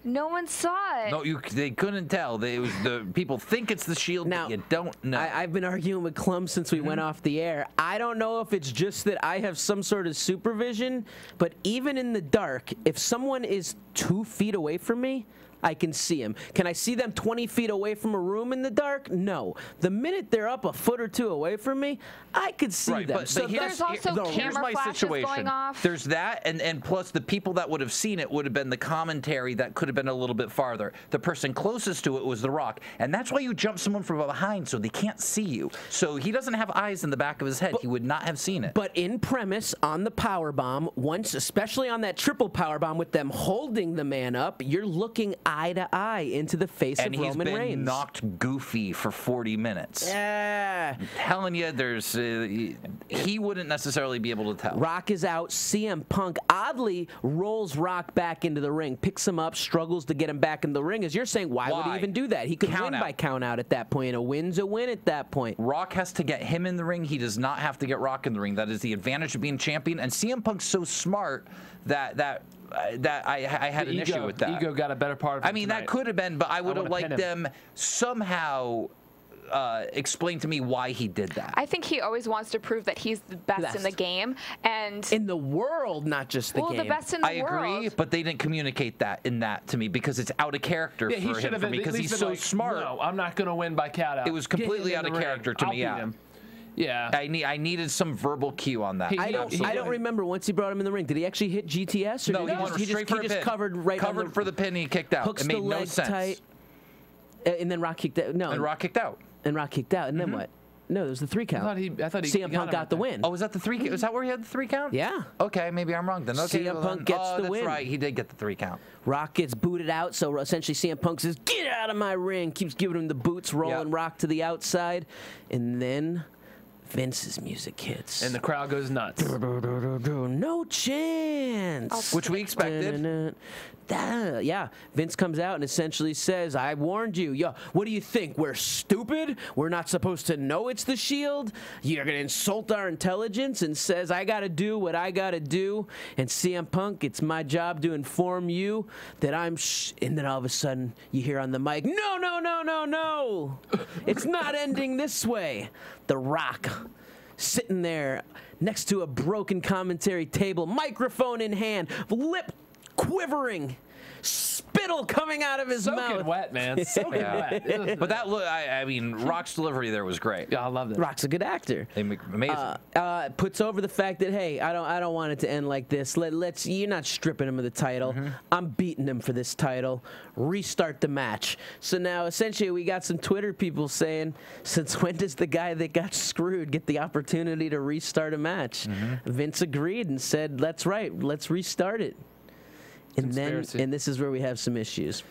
No one saw it. No, they couldn't tell. The people think it's the Shield, but you don't know. I've been arguing with Clum since we went off the air. I don't know if it's just that I have some sort of supervision, but even in the dark, if someone is 2 feet away from me, I can see them. Can I see them 20 feet away from a room in the dark? No. The minute they're up a foot or 2 away from me, I could see them. But so there's also camera flashes going off. There's that, and plus the people that would have seen it would have been the commentary that could have been a little bit farther. The person closest to it was The Rock, and that's why you jump someone from behind so they can't see you. So he doesn't have eyes in the back of his head. He would not have seen it. But in premise, on the powerbomb, once, especially on that triple powerbomb with them holding the man up, you're looking eye to eye into the face of Roman Reigns. And he's been knocked goofy for 40 minutes. Yeah. I'm telling you, there's he wouldn't necessarily be able to tell. Rock is out. CM Punk oddly rolls Rock back into the ring, picks him up, struggles to get him back in the ring. As you're saying, why would he even do that? He could win by count out at that point. A win's a win at that point. Rock has to get him in the ring. He does not have to get Rock in the ring. That is the advantage of being champion. And CM Punk's so smart that I had an issue with that. Ego got a better part of it. I mean, that could have been, but I would have liked them somehow explain to me why he did that. I think he always wants to prove that he's the best in the game, and in the world, not just the game. the best in the world. I agree, but they didn't communicate that to me because it's out of character for him because he's so smart. No, I'm not going to win by count out. It was completely out of character to me. Yeah. I needed some verbal cue on that. I don't remember once he brought him in the ring. Did he actually hit GTS? Or no, he just covered right covered for the pin. He kicked out. It made no sense. Tight, and then Rock kicked out. No, and Rock kicked out. And Rock kicked out. And then what? No, it was the 3 count. I thought he CM Punk got the win. Oh, was that the 3? Was that where he had the 3 count? Yeah. Okay, maybe I'm wrong then. Okay, CM Punk gets the win. That's right. He did get the 3 count. Rock gets booted out, so essentially CM Punk says, "Get out of my ring!" Keeps giving him the boots, rolling Rock to the outside, and then Vince's music hits. And the crowd goes nuts. No chance. Which we expected. Yeah. Vince comes out and essentially says, I warned you. Yo, what do you think? We're stupid? We're not supposed to know it's the Shield? You're going to insult our intelligence? And says, I got to do what I got to do. And CM Punk, it's my job to inform you that I'm and then all of a sudden you hear on the mic, no, no, no, no, no. It's not ending this way. The Rock sitting there next to a broken commentary table, microphone in hand, lip quivering, spittle coming out of his mouth. Soaking wet, man. Soaking wet. But that look, I mean, Rock's delivery there was great. Yeah, I love that. Rock's a good actor. Amazing. Puts over the fact that, hey, I don't want it to end like this. You're not stripping him of the title. I'm beating him for this title. Restart the match. So now essentially we got some Twitter people saying, since when does the guy that got screwed get the opportunity to restart a match? Vince agreed and said, that's right, let's restart it. And this is where we have some issues.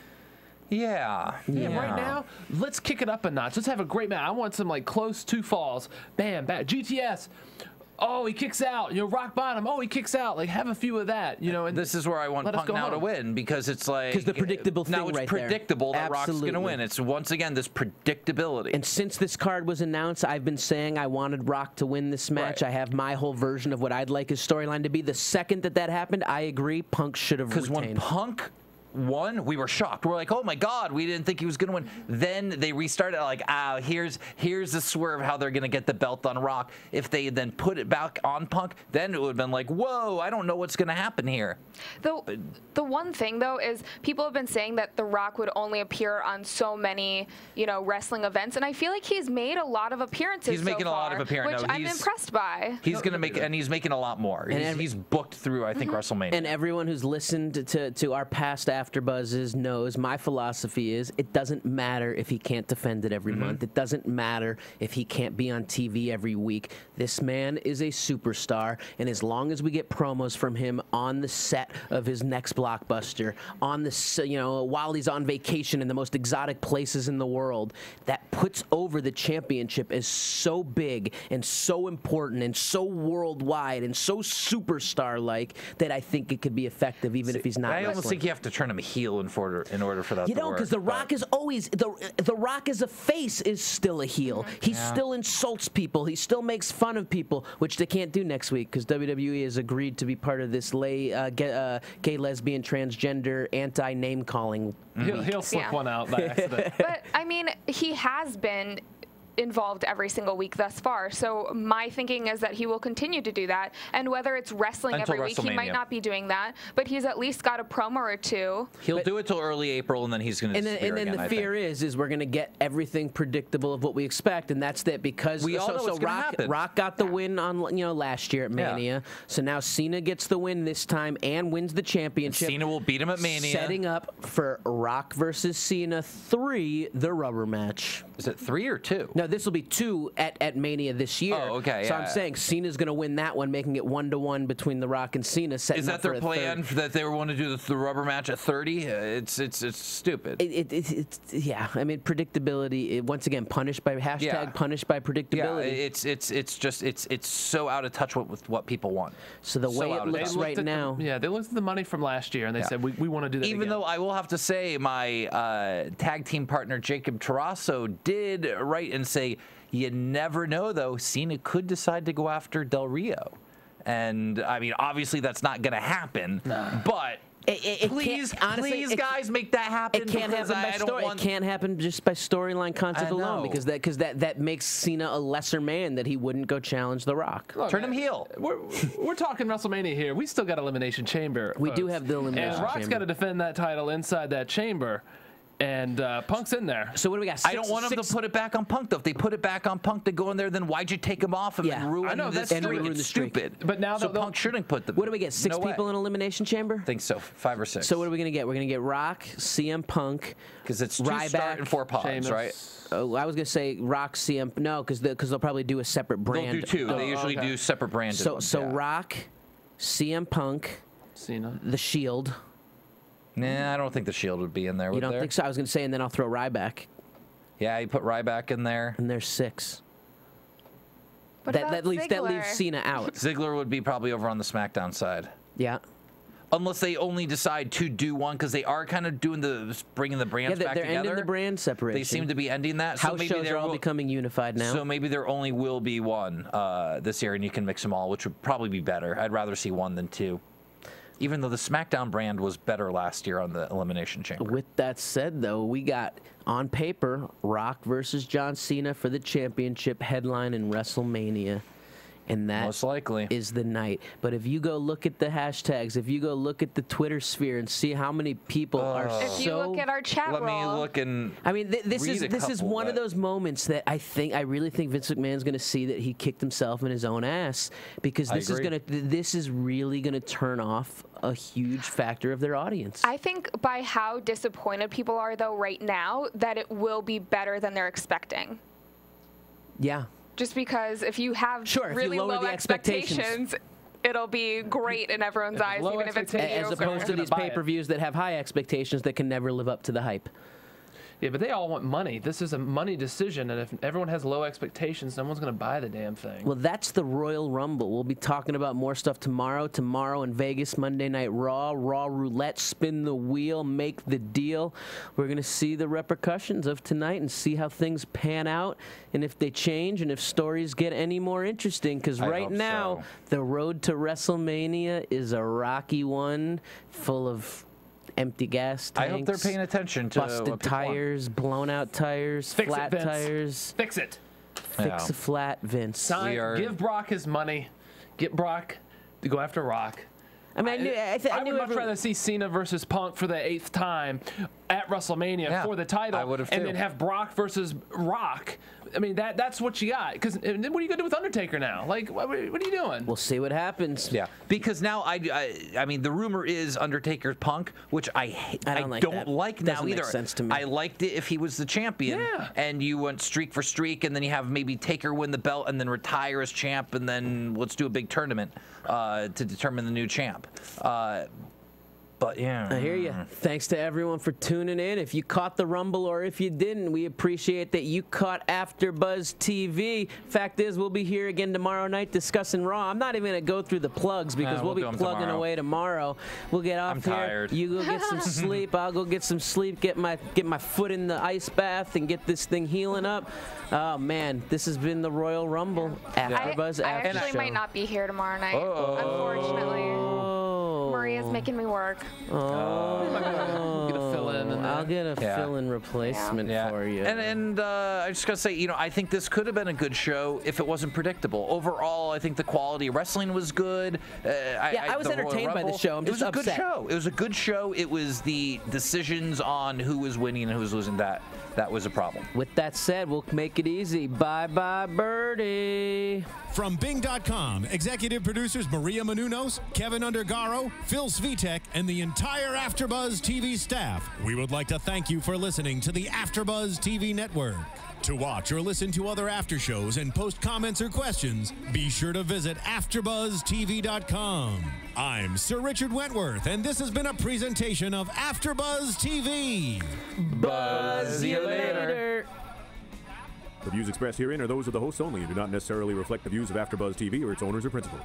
Yeah. Right now, let's kick it up a notch. Let's have a great match. I want some like close 2 falls. Bam, bam. GTS. Oh, he kicks out. Rock bottom. Oh, he kicks out. Like, have a few of that. And this is where I want Punk now to win because it's like because the predictable thing now it's right predictable there. that Rock's going to win. It's once again this predictability. And since this card was announced, I've been saying I wanted Rock to win this match. Right. I have my whole version of what I'd like his storyline to be. The second that happened, I agree. Punk should have retained. Because when Punk won, we were shocked. We're like, oh my God, we didn't think he was going to win. Then they restarted like, here's the swerve how they're going to get the belt on Rock. If they then put it back on Punk, then it would have been like, whoa, I don't know what's going to happen here. The one thing though is people have been saying that The Rock would only appear on so many, wrestling events, and I feel like he's made a lot of appearances. He's making so far, a lot of appearances, which I'm impressed by. He's going to make, and he's making a lot more. He's booked through, I think, WrestleMania. And everyone who's listened to our past AfterBuzzes knows my philosophy is it doesn't matter if he can't defend it every month. It doesn't matter if he can't be on TV every week. This man is a superstar, and as long as we get promos from him on the set of his next blockbuster, on the while he's on vacation in the most exotic places in the world, that puts over the championship as so big and so important and so worldwide and so superstar-like that I think it could be effective even if he's not wrestling. I almost think you have to turn him heel in order for that to work. Because The Rock is always the Rock as a face is still a heel. He still insults people. He still makes fun of people, which they can't do next week because WWE has agreed to be part of this gay, lesbian, transgender, anti-name calling. He'll slip one out by accident. But I mean, he has been involved every single week thus far. So my thinking is that he will continue to do that. And whether it's wrestling until every week, he might not be doing that. But he's at least got a promo or two. He'll do it till early April, and then he's going to disappear again. And then the fear is we're going to get everything predictable of what we expect, and that's that because we all know what's gonna happen. Rock got the win on last year at Mania. So now Cena gets the win this time and wins the championship. And Cena will beat him at Mania. Setting up for Rock versus Cena 3, the rubber match. Is it 3 or 2? No, this will be 2 at Mania this year. Oh, okay. So I'm saying Cena's going to win that one, making it 1-1 between The Rock and Cena. Is that their plan that they want to do the rubber match at 30? It's stupid. Yeah. I mean, predictability. Once again, punished by punished by predictability. Yeah. It's so out of touch with what people want. So the way it looks right now. They looked at the money from last year and they said we want to do that. Even though I will have to say my tag team partner Jacob Tarasso did write and say, you never know, though. Cena could decide to go after Del Rio. And, I mean, obviously that's not going to happen. But Please, honestly, please, guys, make that happen. It can't happen by story. It can't happen just by storyline content alone, because that makes Cena a lesser man that he wouldn't go challenge The Rock. Look, turn him heel. We're talking WrestleMania here. We still got Elimination Chamber. We do have the Elimination Chamber. And Rock's got to defend that title inside that chamber. And Punk's in there. So what do we got? I don't want them to put it back on Punk, though. If they put it back on Punk to go in there, then why'd you take him off and ruin this streak? It's stupid. But now so Punk shouldn't put the. What do we get? 6 people in Elimination Chamber? I think so. 5 or 6. So what are we gonna get? We're gonna get Rock, CM Punk, because it's 2 Ryback, start and 4 pods, Sheamus. right? Oh, I was gonna say Rock, CM. No, because they'll probably do a separate brand. They'll do 2. They usually do separate branded. So Rock, CM Punk, Cena, The Shield. Nah, I don't think the Shield would be in there. You don't think so? I was going to say, and then I'll throw Ryback. Yeah, you put Ryback in there. And there's 6. What That leaves Cena out. Ziggler would be probably over on the SmackDown side. Yeah. Unless they only decide to do one, because they are kind of doing bringing the brands back together. They're ending the brand separation. They seem to be ending that. House shows are all becoming unified now. So maybe there only will be one this year, and you can mix them all, which would probably be better. I'd rather see 1 than 2. Even though the SmackDown brand was better last year on the Elimination Chamber. With that said, though, we got, on paper, Rock versus John Cena for the championship headline in WrestleMania. And that most likely is the night. But if you go look at the hashtags, if you go look at the Twitter sphere and see how many people are If you look at our chat roll. Let me look and I mean, this is one of those moments that I really think Vince McMahon's going to see that he kicked himself in his own ass, because this is really going to turn off a huge factor of their audience. I think by how disappointed people are, though, right now, that it will be better than they're expecting. Yeah. Just because if you have really low expectations, it'll be great in everyone's eyes, even if it's mediocre. As opposed to these pay-per-views that have high expectations that can never live up to the hype. Yeah, but they all want money. This is a money decision, and if everyone has low expectations, no one's going to buy the damn thing. Well, that's the Royal Rumble. We'll be talking about more stuff tomorrow. Tomorrow in Vegas, Monday Night Raw, Raw Roulette, spin the wheel, make the deal. We're going to see the repercussions of tonight and see how things pan out, and if they change, and if stories get any more interesting, because right now, the road to WrestleMania is a rocky one, full of empty gas tanks. I hope they're paying attention to busted tires, blown out tires, flat tires. Fix it. Fix a flat, Vince. Give Brock his money. Get Brock to go after Rock. I mean, I would much rather see Cena versus Punk for the 8th time at WrestleMania for the title, I would have and then have Brock versus Rock. I mean, that's what you got. Because what are you going to do with Undertaker now? Like, what are you doing? We'll see what happens. Yeah, because now I mean, the rumor is Undertaker's Punk, which I don't like now either. Make sense to me. I liked it if he was the champion, and you went streak for streak, and then you have maybe Taker win the belt and then retire as champ, and then let's do a big tournament to determine the new champ. But yeah, I hear you. Thanks to everyone for tuning in. If you caught the Rumble or if you didn't, we appreciate that you caught AfterBuzz TV. Fact is, we'll be here again tomorrow night discussing Raw. I'm not even going to go through the plugs because we'll be plugging away tomorrow. We'll get off here. Tired. You go get some sleep. I'll go get some sleep. Get my foot in the ice bath and get this thing healing up. Oh man, this has been the Royal Rumble. AfterBuzz. I actually might not be here tomorrow night, unfortunately. Maria's making me work. I'll get a fill-in replacement for you. And I just gotta say, I think this could have been a good show if it wasn't predictable. Overall, I think the quality of wrestling was good. I was entertained by the show. I'm just upset. It was a good show. It was a good show. It was the decisions on who was winning and who was losing that was a problem. With that said, we'll make it easy. Bye-bye, Birdie. From Bing.com, executive producers Maria Menounos, Kevin Undergaro, Phil Svitek, and the entire AfterBuzz TV staff, we would like to thank you for listening to the AfterBuzz TV network. To watch or listen to other after shows and post comments or questions, be sure to visit AfterBuzzTV.com. I'm Sir Richard Wentworth, and this has been a presentation of AfterBuzz TV. Buzz you later. The views expressed herein are those of the hosts only and do not necessarily reflect the views of AfterBuzz TV or its owners or principals.